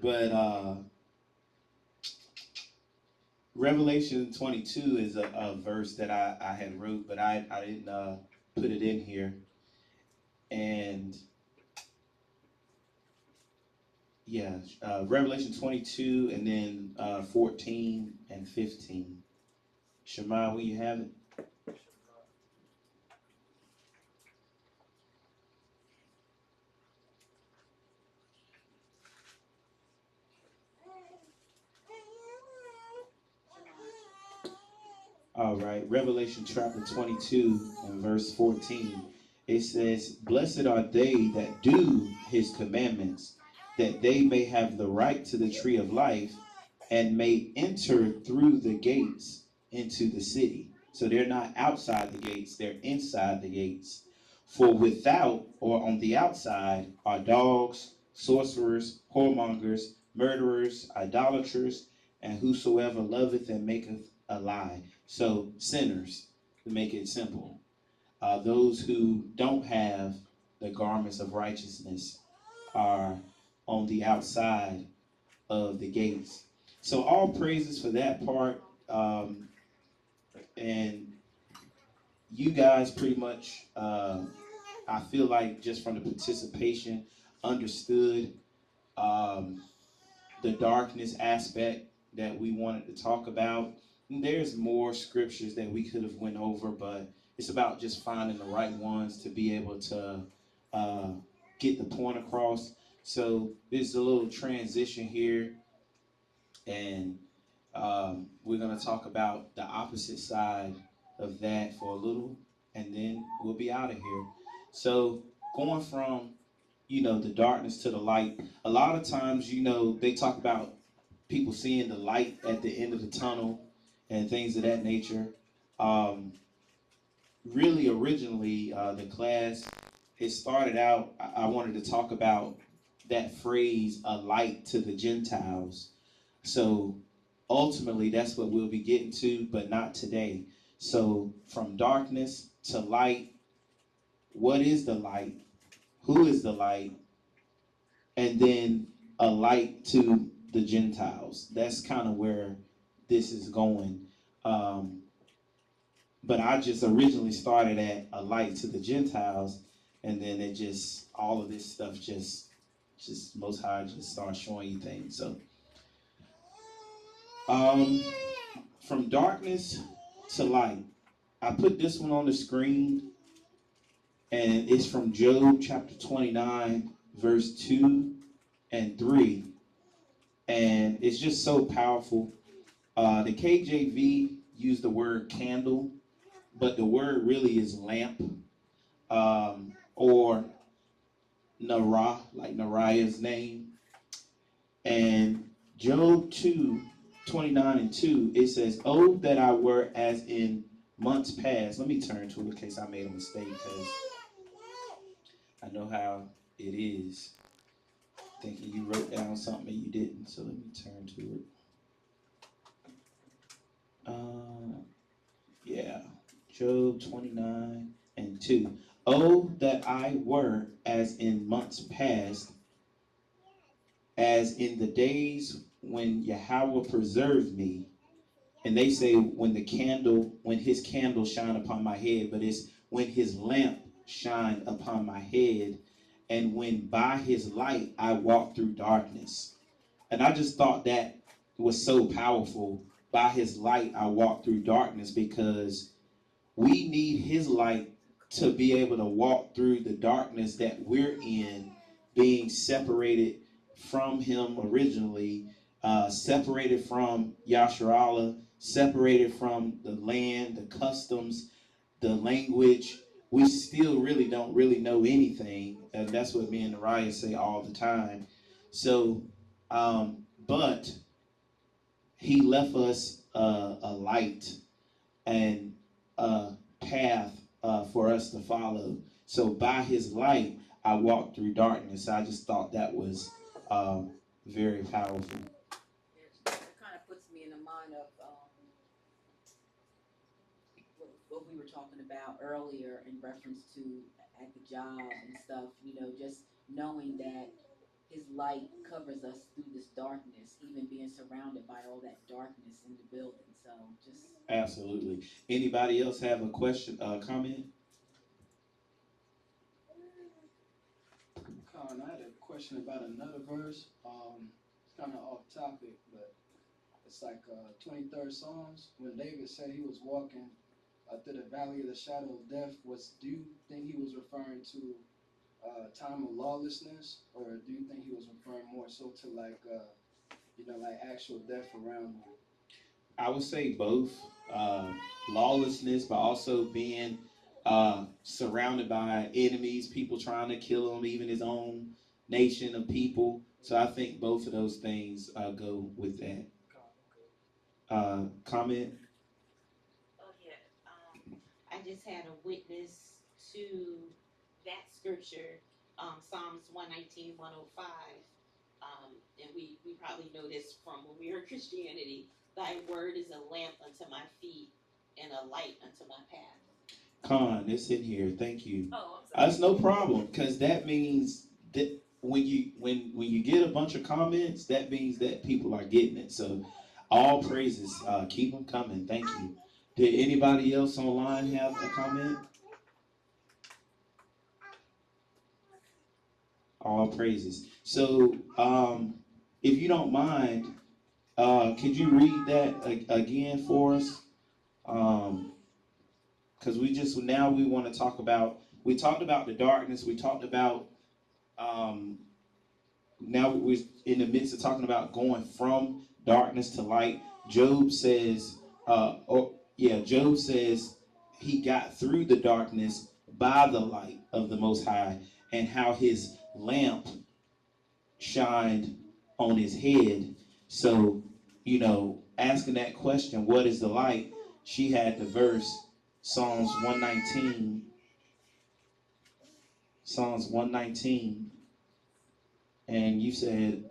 But Revelation 22 is a verse that I had wrote, but I didn't put it in here. And yeah, Revelation 22 and then 14 and 15. Shema, will you have it? All right, Revelation chapter 22 and verse 14. It says, "Blessed are they that do his commandments, that they may have the right to the tree of life and may enter through the gates into the city." So they're not outside the gates, they're inside the gates. "For without or on the outside are dogs, sorcerers, whoremongers, murderers, idolaters, and whosoever loveth and maketh a lie." So sinners, to make it simple, those who don't have the garments of righteousness are on the outside of the gates. So all praises for that part. And you guys pretty much, I feel like just from the participation, understood the darkness aspect that we wanted to talk about. And there's more scriptures that we could have went over, but it's about just finding the right ones to be able to get the point across. So there's a little transition here, and we're going to talk about the opposite side of that for a little, and then we'll be out of here. So going from, the darkness to the light, a lot of times, they talk about people seeing the light at the end of the tunnel and things of that nature. Really, originally, the class, it started out, I wanted to talk about that phrase, "a light to the Gentiles." So ultimately, that's what we'll be getting to, but not today. So from darkness to light, what is the light? Who is the light? And then a light to the Gentiles. That's kind of where this is going. But I just originally started at a light to the Gentiles, and then it just, all of this stuff just Most High just starts showing you things. So from darkness to light, I put this one on the screen, and it's from Job chapter 29, verse 2 and 3. And it's just so powerful. The KJV used the word candle, but the word really is lamp, or Narah, like Nariah's name. And Job 2:29 and 2, it says, "Oh, that I were as in months past." Let me turn to it in case I made a mistake, because I know how it is. Thinking you wrote down something and you didn't, so let me turn to it. Yeah, Job 29 and 2. "Oh, that I were as in months past, as in the days when Yahweh preserved me." And they say when his candle shine upon my head, but it's when his lamp shine upon my head, and when by his light I walk through darkness. And I just thought that was so powerful. By his light I walk through darkness, because we need his light to be able to walk through the darkness that we're in, being separated from him originally, separated from Yasharallah, separated from the land, the customs, the language. We still really don't really know anything, and that's what me and Nariah say all the time. So, but he left us a light and a path for us to follow. So by his light, I walk through darkness. I just thought that was very powerful. It kind of puts me in the mind of what we were talking about earlier in reference to at the job and stuff, you know, just knowing that his light covers us through this darkness, even being surrounded by all that darkness in the building. So just Absolutely. Anybody else have a question, comment? Con, I had a question about another verse. It's kind of off topic, but it's like 23rd Psalms when David said he was walking through the valley of the shadow of death. Do you think he was referring to time of lawlessness, or do you think he was referring more so to like like actual death around him? I would say both, lawlessness, but also being surrounded by enemies, people trying to kill him, even his own nation of people. So I think both of those things go with that. Comment? Oh yeah. I just had a witness to that scripture, Psalms 119, 105. And we probably know this from when we heard Christianity. Thy word is a lamp unto my feet and a light unto my path. It's in here. Thank you. Oh, I'm sorry. That's no problem, because that means that when you get a bunch of comments, that means that people are getting it. So all praises. Keep them coming. Thank you. Did anybody else online have a comment? All praises. So if you don't mind, could you read that again for us? Because we want to talk about, we talked about the darkness, we talked about, now we're in the midst of talking about going from darkness to light. Job says, Job says he got through the darkness by the light of the Most High, and how his lamp shined on his head. So, asking that question, what is the light? She had the verse, Psalms 119, and you said,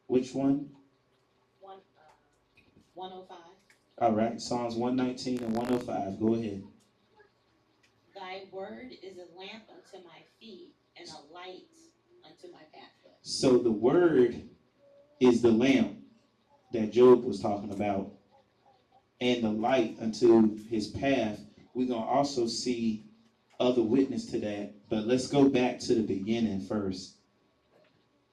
which one? 105. All right, Psalms 119 and 105. Go ahead. Thy word is a lamp unto my feet and a light unto my pathway. So the word is the lamp that Job was talking about, and the light unto his path. We're going to also see other witness to that, but let's go back to the beginning first.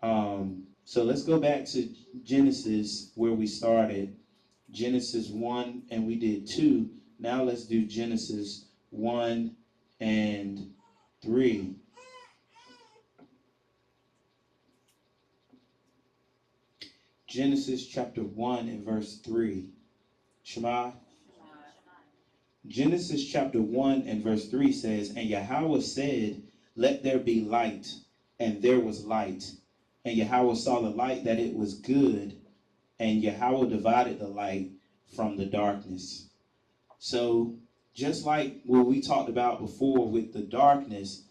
So let's go back to Genesis, where we started. Genesis 1, and we did 2. Now let's do Genesis 1 and 3. Genesis chapter 1 and verse 3. Shema. Genesis chapter 1 and verse 3 says, and Yahweh said, let there be light, and there was light. And Yahweh saw the light that it was good, and Yahweh divided the light from the darkness. So just like what we talked about before with the darkness,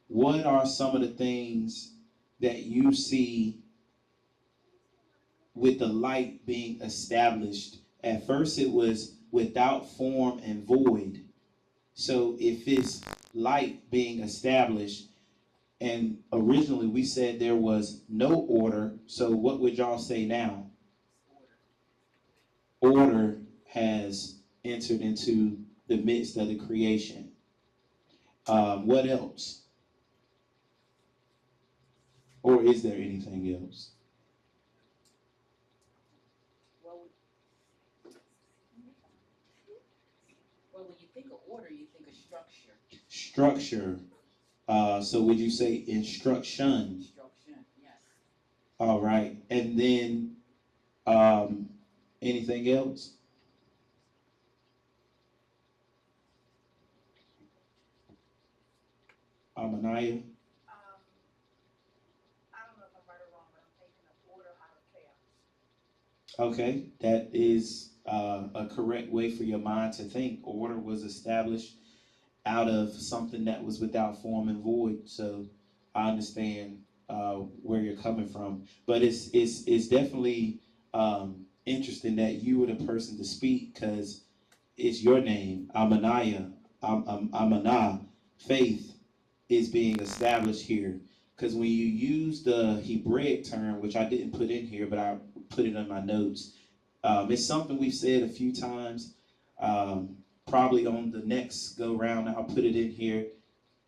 what are some of the things that you see with the light being established? At first it was without form and void. So if it's light being established, and originally we said there was no order, so what would y'all say now? Order has entered into the midst of the creation. What else? Or is there anything else? Well, when you think of order, you think of structure. Structure. So would you say instruction? Instruction, yes. All right. And then anything else? Amanaya? I don't know if I'm right or wrong, but I'm thinking of order out of chaos. Okay, that is a correct way for your mind to think. Order was established out of something that was without form and void. So I understand where you're coming from. But it's definitely interesting that you were the person to speak because it's your name, Amaniah, Amanah. Faith is being established here. Because when you use the Hebraic term, which I didn't put in here, but I put it in my notes, it's something we've said a few times. Probably on the next go round, I'll put it in here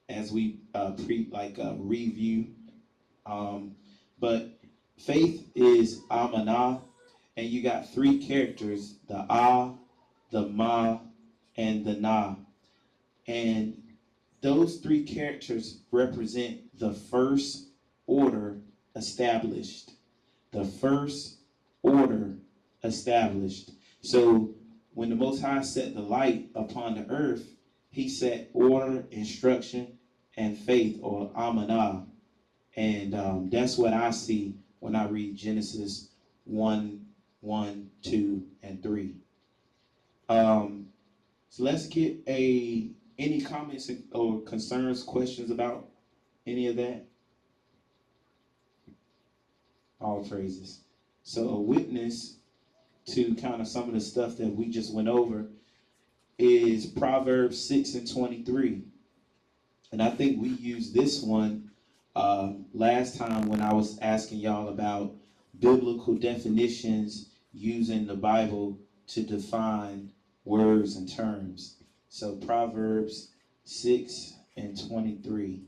as we review. But faith is Amanah, and you got three characters: the the Ma, and the Na. And those three characters represent the first order established. The first order established. So when the Most High set the light upon the earth, he set order, instruction, and faith, or Amanah. And that's what I see when I read Genesis 1, 1, 2, and 3. So let's get any comments or concerns, questions about any of that? All praises. So a witness to kind of some of the stuff that we just went over is Proverbs 6 and 23. And I think we used this one last time when I was asking y'all about biblical definitions using the Bible to define words and terms. So Proverbs 6 and 23.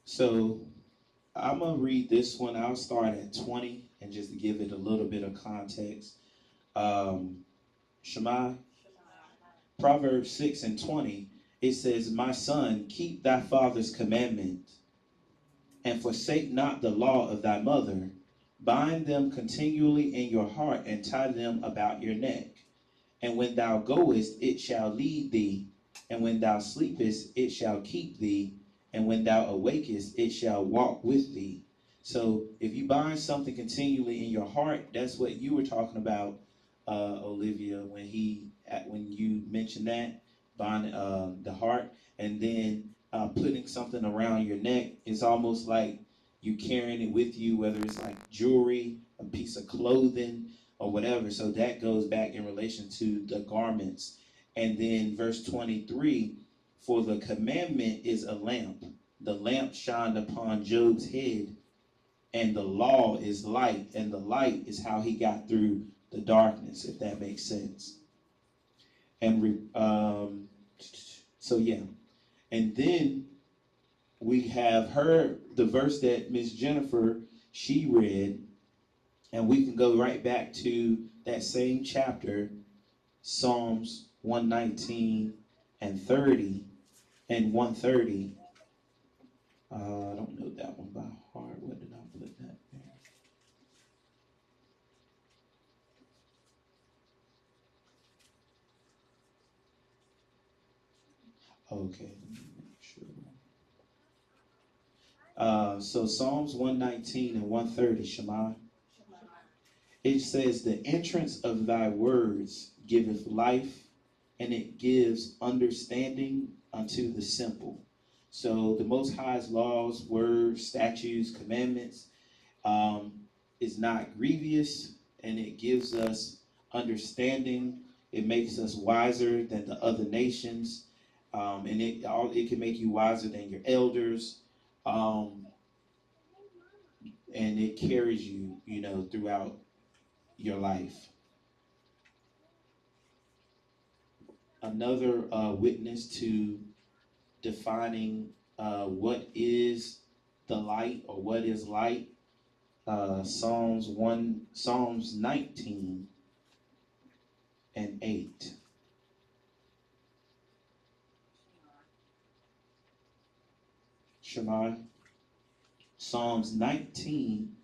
So I'm going to read this one. I'll start at 20 and just give it a little bit of context. Shema, Proverbs 6 and 20, it says, "My son, keep thy father's commandment, and forsake not the law of thy mother. Bind them continually in your heart, and tie them about your neck. And when thou goest, it shall lead thee. And when thou sleepest, it shall keep thee. And when thou awakest, it shall walk with thee." So if you bind something continually in your heart, that's what you were talking about, Olivia, when you mentioned that, bind the heart, and then putting something around your neck. It's almost like you carrying it with you, whether it's like jewelry, a piece of clothing, or whatever. So that goes back in relation to the garments. And then verse 23, "For the commandment is a lamp. The lamp shined upon Job's head, and the law is light." And the light is how he got through the darkness, if that makes sense. And so yeah. And then we have the verse that Miss Jennifer, she read, and we can go right back to that same chapter, Psalms 119 and 30 and 130. I don't know that one by heart. What did I put that there? Okay, let me make sure. So Psalms 119 and 130, Shema. It says, "The entrance of thy words giveth life, and it gives understanding unto the simple." So the Most High's laws, words, statutes, commandments is not grievous, and it gives us understanding. It makes us wiser than the other nations, and it can make you wiser than your elders, and it carries you, throughout your life. Another witness to defining what is the light or what is light, Psalms 19 and 8. Shema, Psalms 19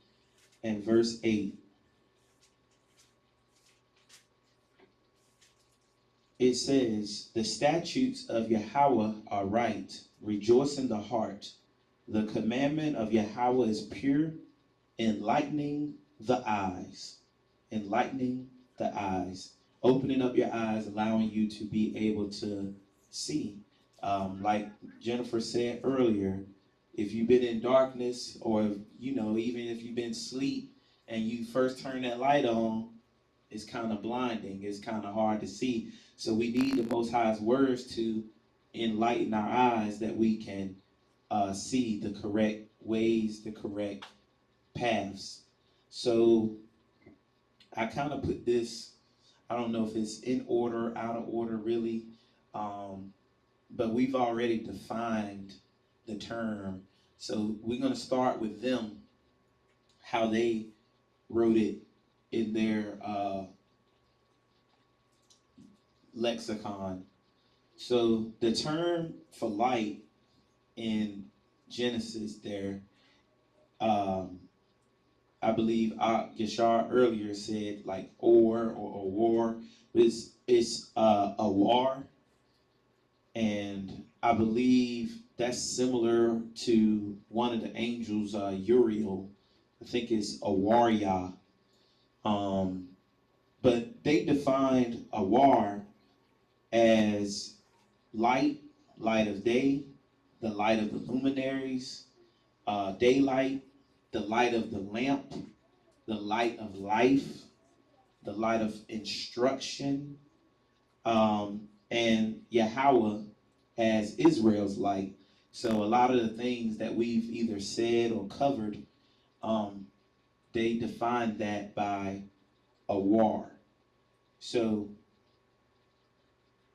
and verse 8. It says, "The statutes of Yahweh are right, rejoice in the heart. The commandment of Yahweh is pure, enlightening the eyes. Enlightening the eyes. Opening up your eyes, allowing you to be able to see. Like Jennifer said earlier, if you've been in darkness, or even if you've been asleep and you first turn that light on, it's kind of blinding. It's kind of hard to see. So we need the Most High's words to enlighten our eyes, that we can see the correct ways, the correct paths. So I kind of put this, I don't know if it's in order, out of order really, but we've already defined the term. So we're going to start with them, how they wrote it in their lexicon. So the term for light in Genesis there, I believe Yashar earlier said like or war. It's a war, and I believe that's similar to one of the angels, Uriel. I think it's a warrior. But they defined a war as light, light of day, the light of the luminaries, daylight, the light of the lamp, the light of life, the light of instruction, and Yahweh as Israel's light. So a lot of the things that we've either said or covered, they defined that by a war. So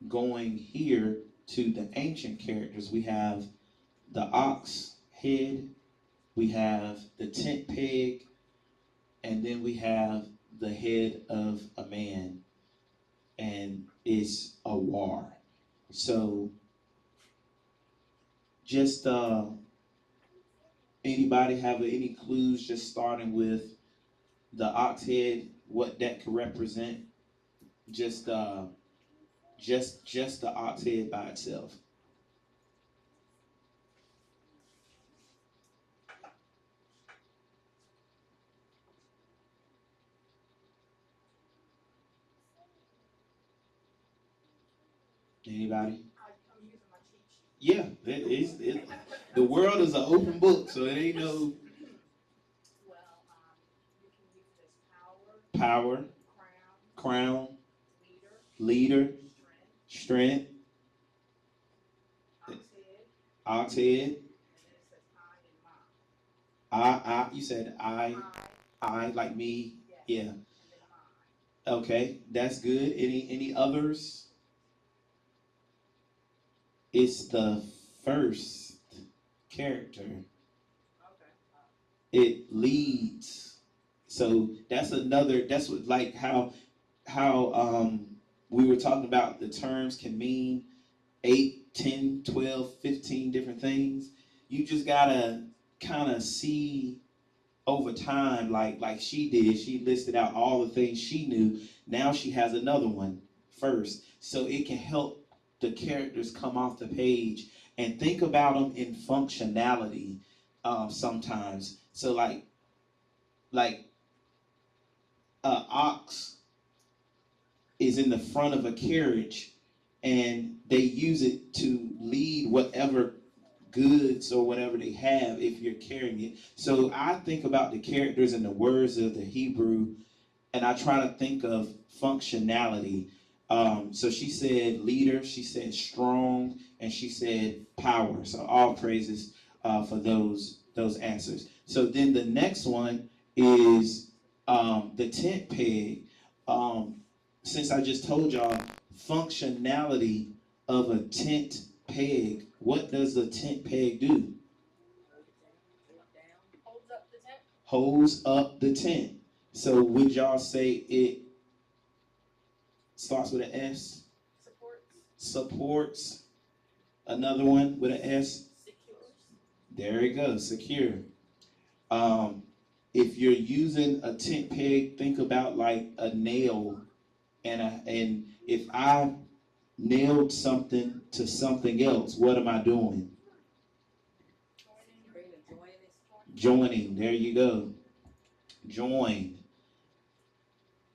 going here to the ancient characters, we have the ox head, we have the tent peg, and then we have the head of a man, and it's a war. So just anybody have any clues, just starting with the ox head, what that could represent? Just the ox head by itself. Anybody? I'm using my cheat sheet. Yeah, the world is an open book, so it ain't no Well, you can use this power, power, crown, crown, leader, leader, strength, ox head, ox head. and then it says I and mine. You said I like me. Yes, Yeah. and then mine. Okay, that's good. Any others? It's the first character. Okay. It leads. So that's another. That's what, like how we were talking about, the terms can mean 8, 10, 12, 15 different things. You just gotta kind of see over time, like she did. She listed out all the things she knew. Now she has another one first, so it can help the characters come off the page and think about them in functionality. Sometimes, so like ox is in the front of a carriage, and they use it to lead whatever goods or whatever they have if you're carrying it. So I think about the characters and the words of the Hebrew, and I try to think of functionality. So she said leader, she said strong, and she said power. So all praises for those answers. So then the next one is the tent peg. Since I just told y'all functionality of a tent peg, what does a tent peg do? Holds up the tent. Holds up the tent. So would y'all say it starts with an S? Supports. Supports. Another one with an S? Secures. There you go, secure. If you're using a tent peg, think about like a nail, and if I nailed something to something else, what am I doing? Joining, there you go. Join,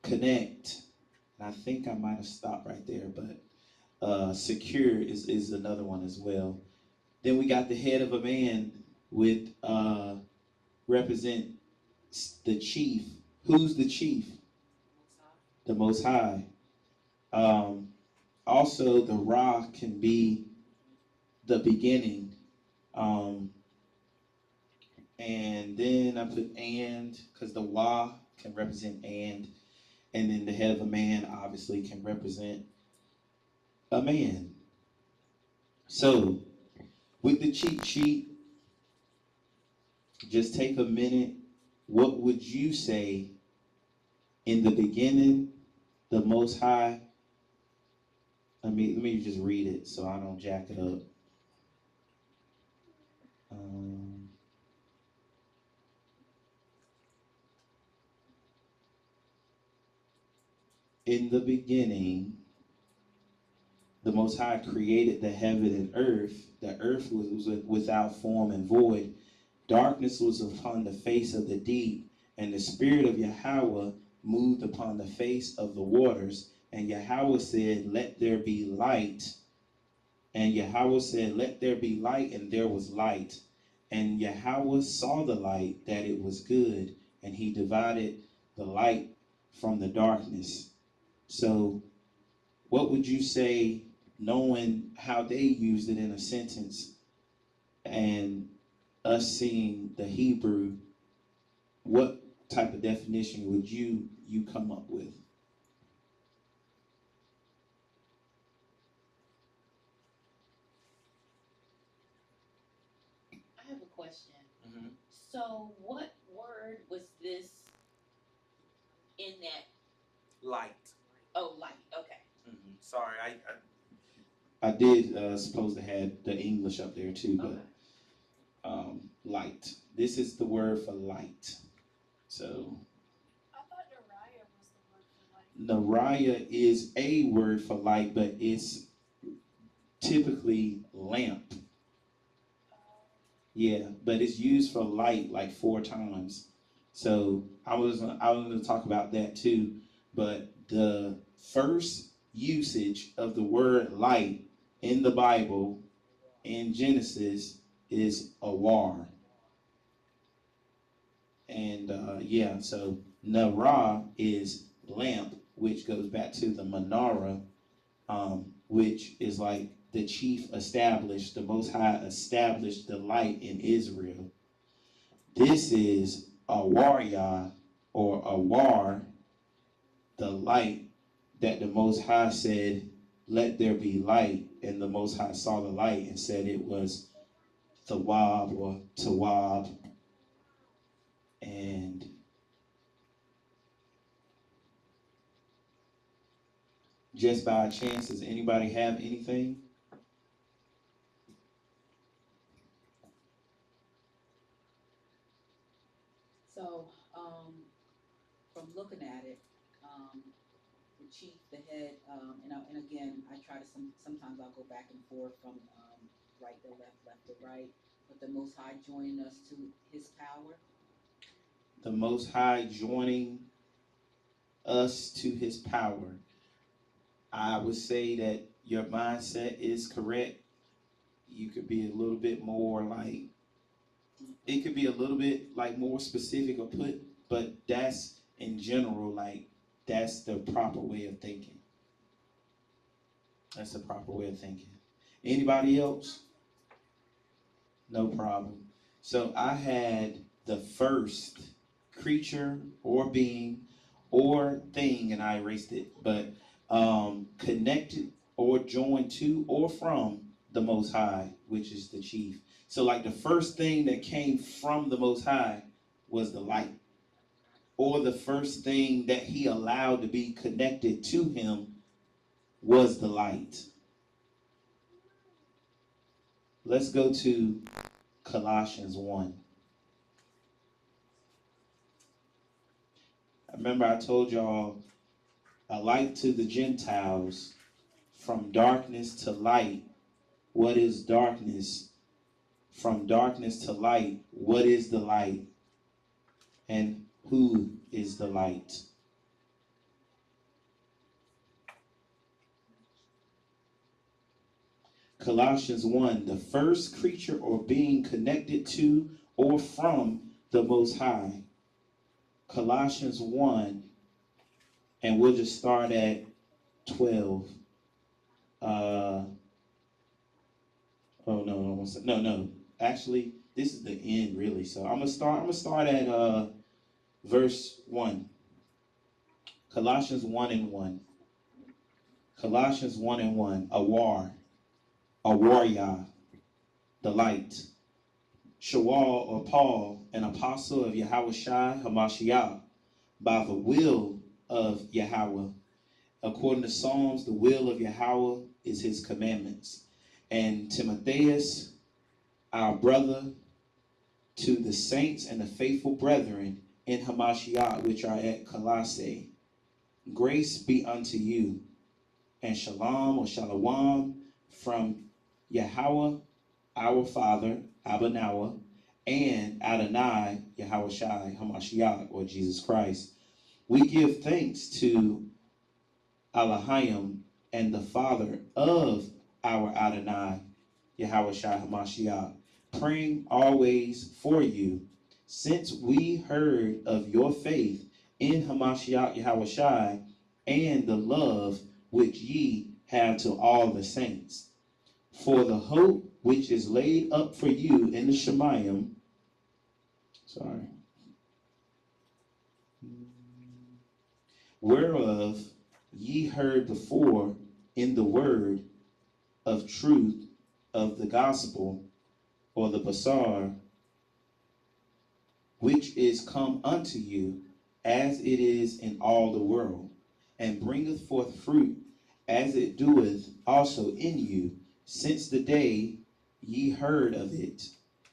connect. And I think I might have stopped right there, but secure is another one as well. Then we got the head of a man with represent the chief. Who's the chief? The Most High. Also, the Ra can be the beginning. And then I put and, because the Wa can represent and then the head of a man obviously can represent a man. So, with the cheat sheet, just take a minute. What would you say in the beginning, the Most High? Let me just read it so I don't jack it up. In the beginning, the Most High created the heaven and earth. The earth was without form and void. Darkness was upon the face of the deep, and the Spirit of Yahweh moved upon the face of the waters. And Yahweh said, "Let there be light." And Yahweh said, "Let there be light," and there was light. And Yahweh saw the light, that it was good, and he divided the light from the darkness. So what would you say, knowing how they used it in a sentence and us seeing the Hebrew, what type of definition would you come up with? I have a question. Mm-hmm. So, what word was this in that? Light. Oh, light. Okay. Mm-hmm. Sorry, I did supposed to have the English up there too, but light. This is the word for light. So I thought Nariah was the word for light. Nariah is a word for light, but it's typically lamp. Yeah, but it's used for light like 4 times. So I was going to talk about that too. But the first usage of the word light in the Bible in Genesis is awar. And so Nara is lamp, which goes back to the menorah, which is like the chief established, the Most High established the light in Israel. This is Awaryah or Awar, the light that the Most High said, "Let there be light," and the Most High saw the light and said it was Thawab or Tawab. And just by chance, does anybody have anything? So, from looking at it, the chief, the head, and again, I try to sometimes I'll go back and forth from right to left, left to right, but the Most High joining us to His power. The Most High joining us to His power. I would say that your mindset is correct. You could be a little bit more like, it could be a little bit like more specific or put, but that's in general, like that's the proper way of thinking. That's the proper way of thinking. Anybody else? No problem. So I had the first creature or being or thing, and I erased it, but connected or joined to or from the Most High, which is the chief. So like the first thing that came from the Most High was the light, or the first thing that he allowed to be connected to him was the light. Let's go to Colossians 1. Remember I told y'all a light to the Gentiles, from darkness to light. What is darkness? from darkness to light. What is the light? And who is the light? Colossians 1, the first creature or being connected to or from the Most High. Colossians 1, and we'll just start at 12. No. Actually, this is the end, really. So I'm gonna start at verse 1. Colossians 1 and 1. Colossians 1 and 1. A warrior, the light. Shawal or Paul, an apostle of Yahweh Shai Hamashiach, by the will of Yahweh. According to Psalms, the will of Yahweh is his commandments. And Timotheus, our brother, to the saints and the faithful brethren in Hamashiach, which are at Colossae. Grace be unto you, and shalom or shalom from Yahweh, our Father, Abba Nawa, and Adonai, Yahweh Shai, Hamashiach, or Jesus Christ. We give thanks to Elohim and the Father of our Adonai, Yahweh Shai, Hamashiach, praying always for you, since we heard of your faith in Hamashiach, Yahweh Shai, and the love which ye have to all the saints. For the hope which is laid up for you in the Shemayim, whereof ye heard before in the word of truth of the gospel, or the Basar, which is come unto you, as it is in all the world, and bringeth forth fruit, as it doeth also in you, since the day ye heard of it,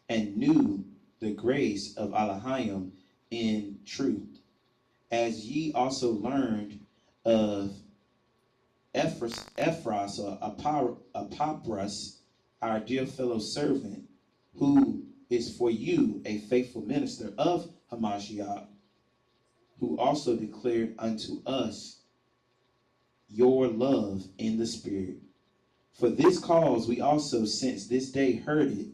and knew the grace of Elohim in truth, as ye also learned of Ephras or Apapras, our dear fellow servant, who is for you a faithful minister of Hamashiach, who also declared unto us your love in the Spirit. For this cause we also, since this day heard it,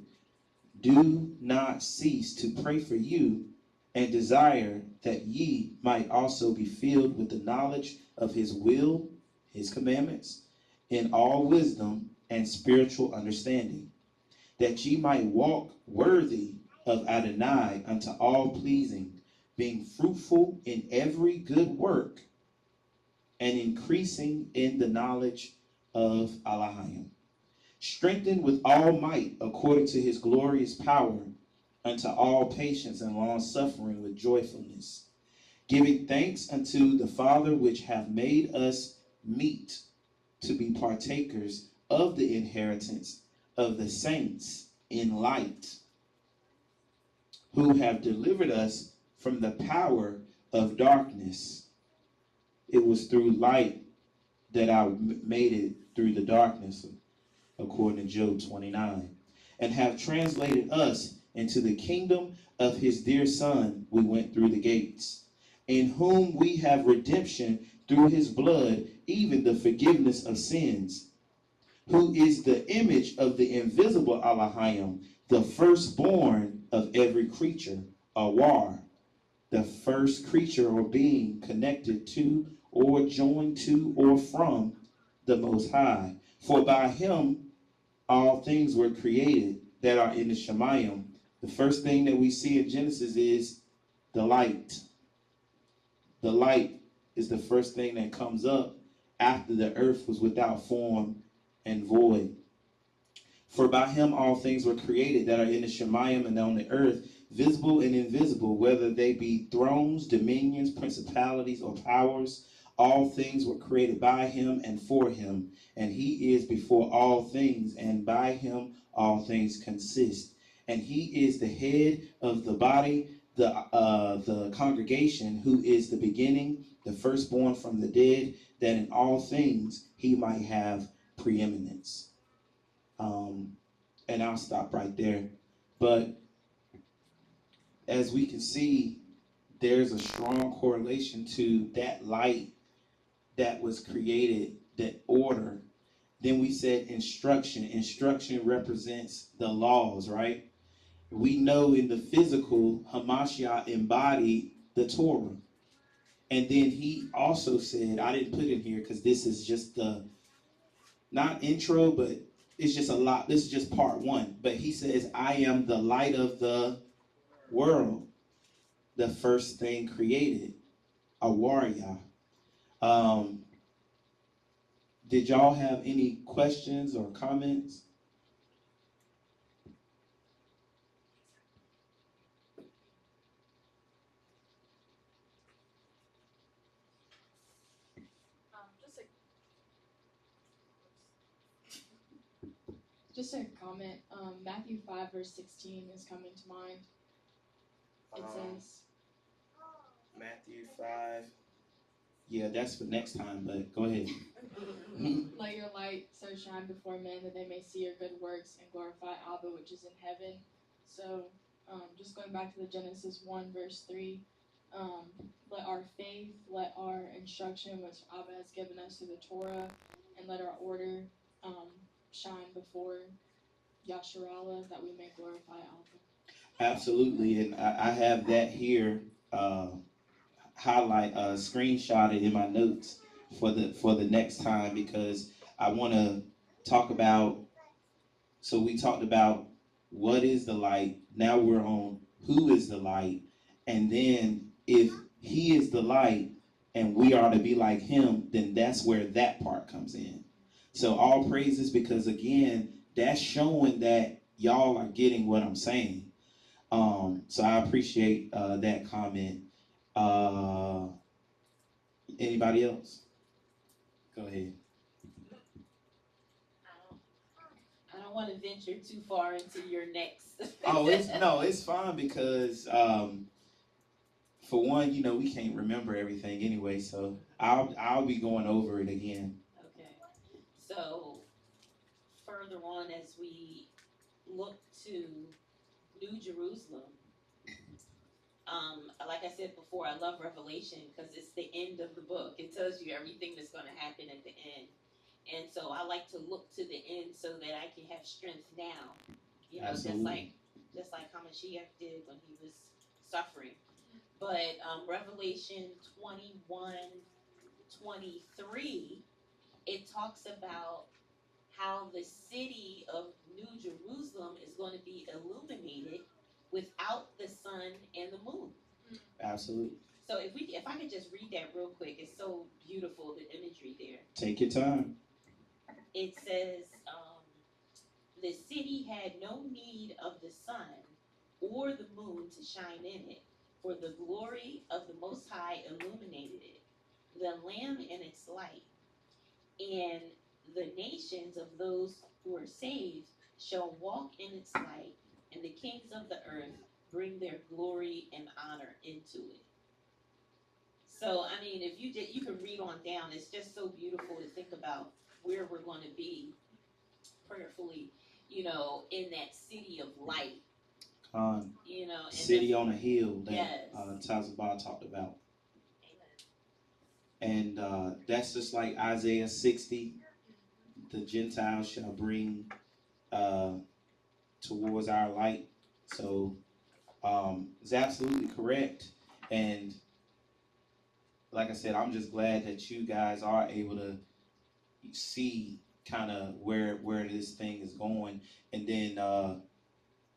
do not cease to pray for you, and desire that ye might also be filled with the knowledge of his will, his commandments, in all wisdom and spiritual understanding, that ye might walk worthy of Adonai unto all pleasing, being fruitful in every good work, and increasing in the knowledge of Elohim, strengthened with all might according to his glorious power, unto all patience and long suffering with joyfulness, giving thanks unto the Father, which hath made us meet to be partakers of the inheritance of the saints in light, who have delivered us from the power of darkness. It was through light that I made it through the darkness, according to Job 29, and have translated us into the kingdom of his dear Son. We went through the gates, in whom we have redemption through his blood, even the forgiveness of sins, who is the image of the invisible Elohim, the firstborn of every creature, Awar, the first creature or being connected to or joined to or from the Most High. For by him all things were created that are in the Shemayim. The first thing that we see in Genesis is the light. The light is the first thing that comes up after the earth was without form and void. For by him all things were created that are in the Shemayim and on the earth, visible and invisible, whether they be thrones, dominions, principalities, or powers. All things were created by him and for him, and he is before all things, and by him all things consist. And he is the head of the body, the congregation, who is the beginning, the firstborn from the dead, that in all things he might have preeminence. And I'll stop right there. But as we can see, there's a strong correlation to that light that was created, that order. Then we said instruction. Instruction represents the laws, right? We know in the physical, Hamashiach embodied the Torah. And then he also said, I didn't put it here because this is just the, not intro, but it's just a lot. This is just part one. But he says, I am the light of the world, the first thing created, a warrior. Did y'all have any questions or comments? Just a comment. Matthew 5 verse 16 is coming to mind. It says, Matthew 5. Yeah, that's for next time, but go ahead. "Let your light so shine before men that they may see your good works and glorify Abba which is in heaven." So, just going back to the Genesis 1 verse 3, let our faith, let our instruction which Abba has given us through the Torah, and let our order shine before Yasharallah that we may glorify Abba. Absolutely, and I have that here, screenshotted in my notes for the next time, because I want to talk about. So we talked about what is the light. Now we're on who is the light, and then if he is the light and we are to be like him, then that's where that part comes in. So all praises, because again, that's showing that y'all are getting what I'm saying. So I appreciate that comment. Anybody else? Go ahead. I don't want to venture too far into your next. It's fine, because for one, we can't remember everything anyway, so I'll be going over it again. Okay. So further on, as we look to New Jerusalem, like I said before, I love Revelation because it's the end of the book. It tells you everything that's going to happen at the end. And so I like to look to the end so that I can have strength now. Absolutely. just like Hamashiach did when he was suffering. But Revelation 21:23, it talks about how the city of New Jerusalem is going to be illuminated without the sun and the moon. Absolutely. So if I could just read that real quick, it's so beautiful, the imagery there. Take your time. It says, the city had no need of the sun or the moon to shine in it, for the glory of the Most High illuminated it, the Lamb in its light. And the nations of those who are saved shall walk in its light, and the kings of the earth bring their glory and honor into it. So, I mean, if you can read on down, it's just so beautiful to think about where we're going to be prayerfully, in that city of light. City on a hill that yes. Tazabah talked about. Amen. And that's just like Isaiah 60. The Gentiles shall bring towards our light. So it's absolutely correct. And like I said, I'm just glad that you guys are able to see kind of where this thing is going. And then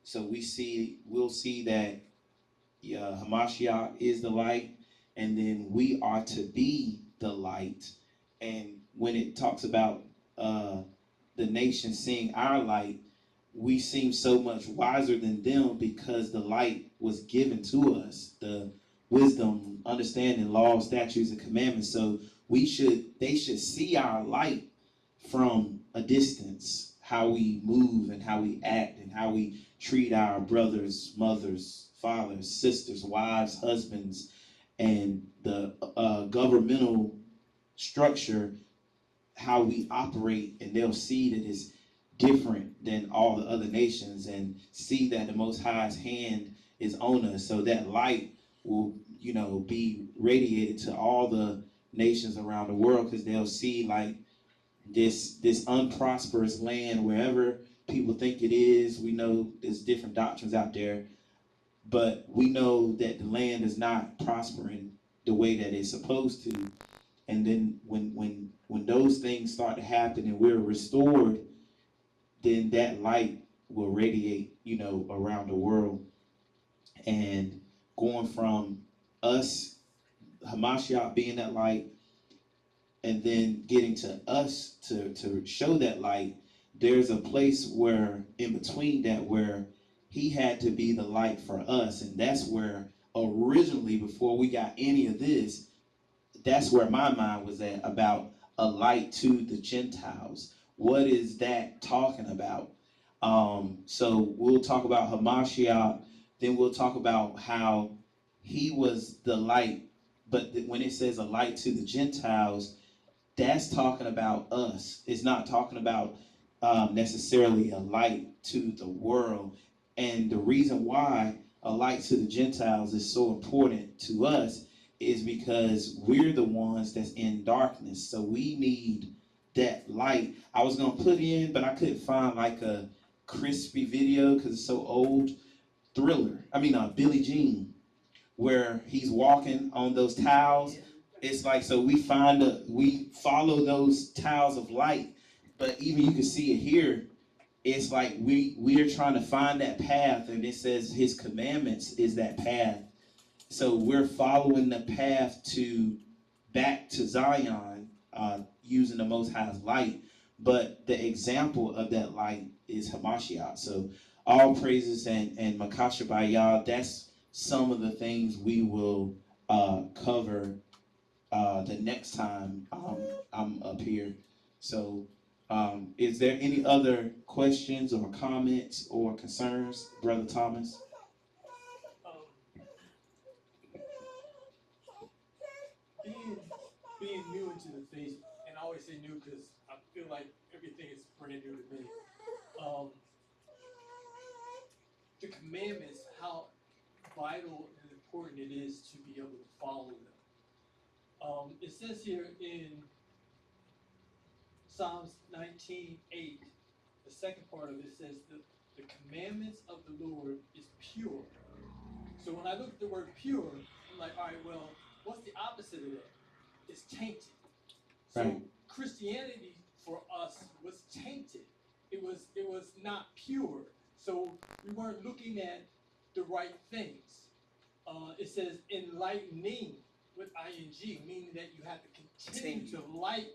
so we'll see that Hamashiach is the light, and then we are to be the light. And when it talks about the nation seeing our light, we seem so much wiser than them because the light was given to us, the wisdom, understanding, laws, statutes, and commandments. So they should see our light from a distance, how we move and how we act and how we treat our brothers, mothers, fathers, sisters, wives, husbands, and the governmental structure, how we operate, and they'll see that it's different than all the other nations and see that the Most High's hand is on us. So that light will, be radiated to all the nations around the world, because they'll see like this unprosperous land wherever people think it is. We know there's different doctrines out there, but we know that the land is not prospering the way that it's supposed to. And then when those things start to happen and we're restored, then that light will radiate, around the world. And going from us, Hamashiach being that light, and then getting to us to show that light, there's a place where in between that where he had to be the light for us. And that's where originally, before we got any of this, that's where my mind was at, about a light to the Gentiles. What is that talking about? So we'll talk about Hamashiach, then we'll talk about how he was the light. But when it says a light to the Gentiles, that's talking about us. It's not talking about necessarily a light to the world. And the reason why a light to the Gentiles is so important to us is because we're the ones that's in darkness. So we need that light. I was going to put in, but I couldn't find like a crispy video because it's so old. Billie Jean, where he's walking on those tiles. It's like, so we follow those tiles of light, but even you can see it here. It's like we are trying to find that path, and it says his commandments is that path. So we're following the path back to Zion, using the Most High's light. But the example of that light is Hamashiach. So all praises and Makasha by Yah. That's some of the things we will cover the next time I'm up here. So is there any other questions or comments or concerns, Brother Thomas? Being new into the faith, and I always say new because I feel like everything is brand new to me. The commandments, how vital and important it is to be able to follow them. It says here in Psalms 19:8, the second part of it says the commandments of the Lord is pure. So when I look at the word pure, I'm like, all right, well, what's the opposite of that? It's tainted. So right. Christianity for us was tainted. It was not pure. So we weren't looking at the right things. It says enlightening with ing, meaning that you have to continue to light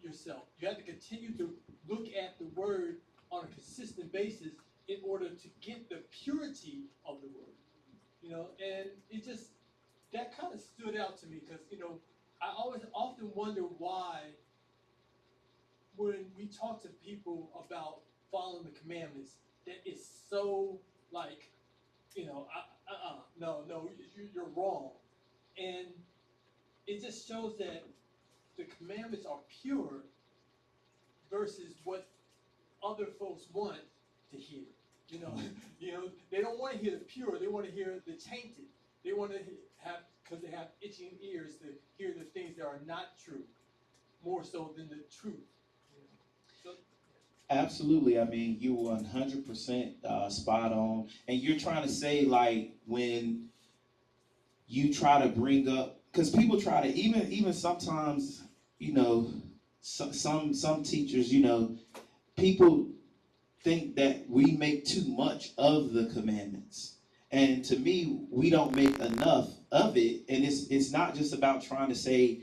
yourself. You have to continue to look at the word on a consistent basis in order to get the purity of the word. And it just, that kind of stood out to me because, I often wonder why when we talk to people about following the commandments, that it's so like, no, you're wrong. And it just shows that the commandments are pure versus what other folks want to hear. They don't want to hear the pure. They want to hear the tainted. They want to have, because they have itching ears to hear the things that are not true, more so than the truth. So, Absolutely. You 100% spot on. And you're trying to say, like, when you try to bring up, because people try to, even sometimes, some teachers, people think that we make too much of the commandments. And to me, we don't make enough of it. And it's not just about trying to say,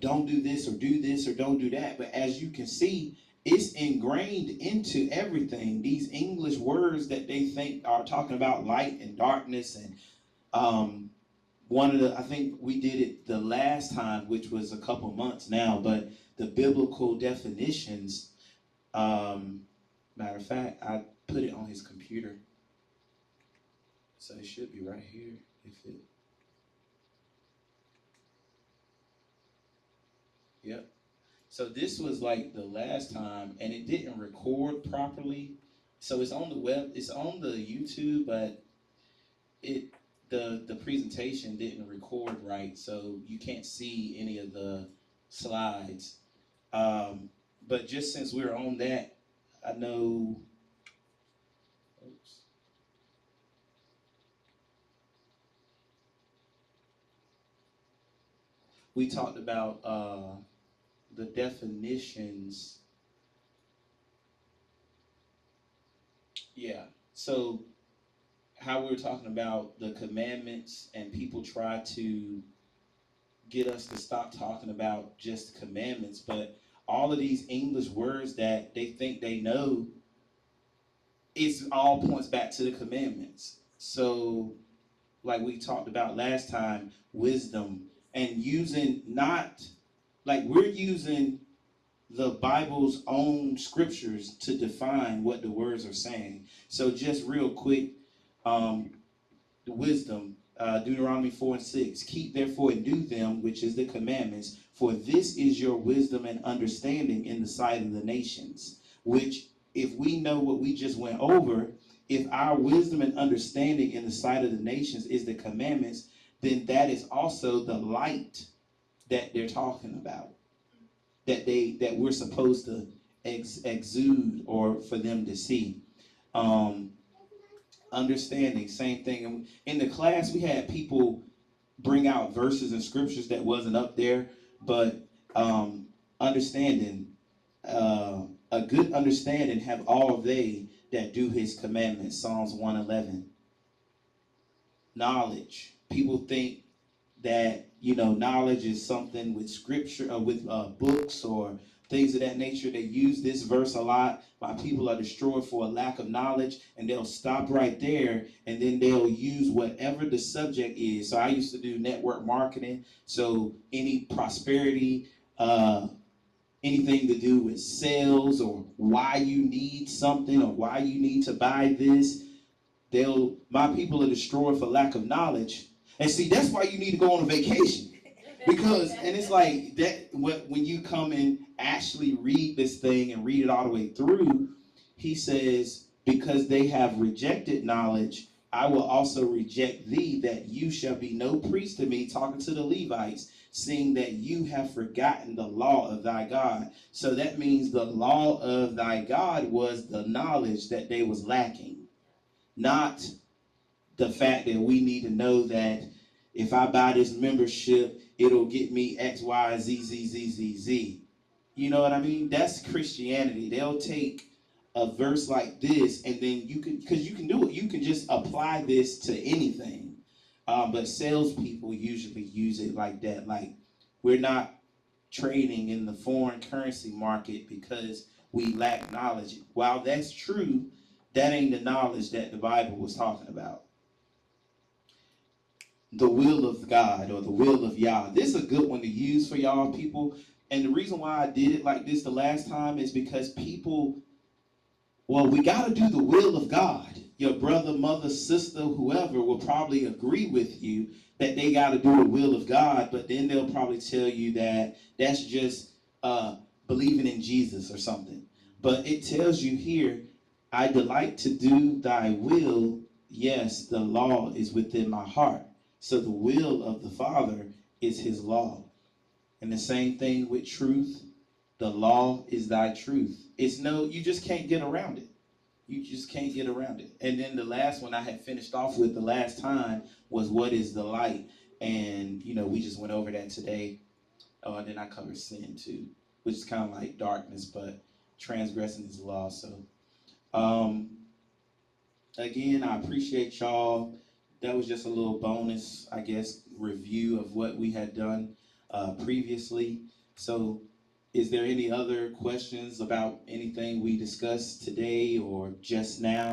don't do this or don't do that. But as you can see, it's ingrained into everything. These English words that they think are talking about light and darkness. And I think we did it the last time, which was a couple months now, but the biblical definitions, matter of fact, I put it on his computer. So it should be right here. Yep. So this was like the last time, and it didn't record properly. So it's on the web, it's on the YouTube, but it the presentation didn't record right, so you can't see any of the slides. But just since we're on that, I know. Oops. We talked about the definitions. Yeah. So how we were talking about the commandments, and people try to get us to stop talking about just commandments, but all of these English words that they think they know, it's all points back to the commandments. So like we talked about last time, wisdom, and using not like we're using the Bible's own scriptures to define what the words are saying. So just real quick, the wisdom, Deuteronomy 4:6. Keep therefore and do them, which is the commandments, for this is your wisdom and understanding in the sight of the nations. Which, if we know what we just went over, if our wisdom and understanding in the sight of the nations is the commandments, then that is also the light that they're talking about, that we're supposed to exude or for them to see. Understanding, same thing. And in the class, we had people bring out verses and scriptures that wasn't up there, but understanding, a good understanding have all they that do his commandments. Psalms 111. Knowledge. People think that knowledge is something with scripture or with books or things of that nature. They use this verse a lot. My people are destroyed for a lack of knowledge, and they'll stop right there, and then they'll use whatever the subject is. So I used to do network marketing, so any prosperity, anything to do with sales or why you need something or why you need to buy this, my people are destroyed for lack of knowledge. And see, that's why you need to go on a vacation. Because, and it's like that when you come and actually read this thing and read it all the way through, he says, because they have rejected knowledge, I will also reject thee, that you shall be no priest to me, talking to the Levites, seeing that you have forgotten the law of thy God. So that means the law of thy God was the knowledge that they was lacking, not the fact that we need to know that if I buy this membership, it'll get me X, Y, Z, Z, Z, Z, Z. You know what I mean? That's Christianity. They'll take a verse like this, and then because you can do it, you can just apply this to anything. But salespeople usually use it like that. Like, we're not trading in the foreign currency market because we lack knowledge. While that's true, that ain't the knowledge that the Bible was talking about. The will of God or the will of Yah. This is a good one to use for y'all people. And the reason why I did it like this the last time is because people, we got to do the will of God. Your brother, mother, sister, whoever will probably agree with you that they got to do the will of God, but then they'll probably tell you that that's just believing in Jesus or something. But it tells you here, I delight to do thy will. Yes, the law is within my heart. So the will of the Father is his law. And the same thing with truth. The law is thy truth. You just can't get around it. You just can't get around it. And then the last one I had finished off with the last time was what is the light? And, we just went over that today. And then I covered sin too, which is kind of like darkness, but transgressing his law. So, again, I appreciate y'all. That was just a little bonus, I guess, review of what we had done previously. So is there any other questions about anything we discussed today or just now?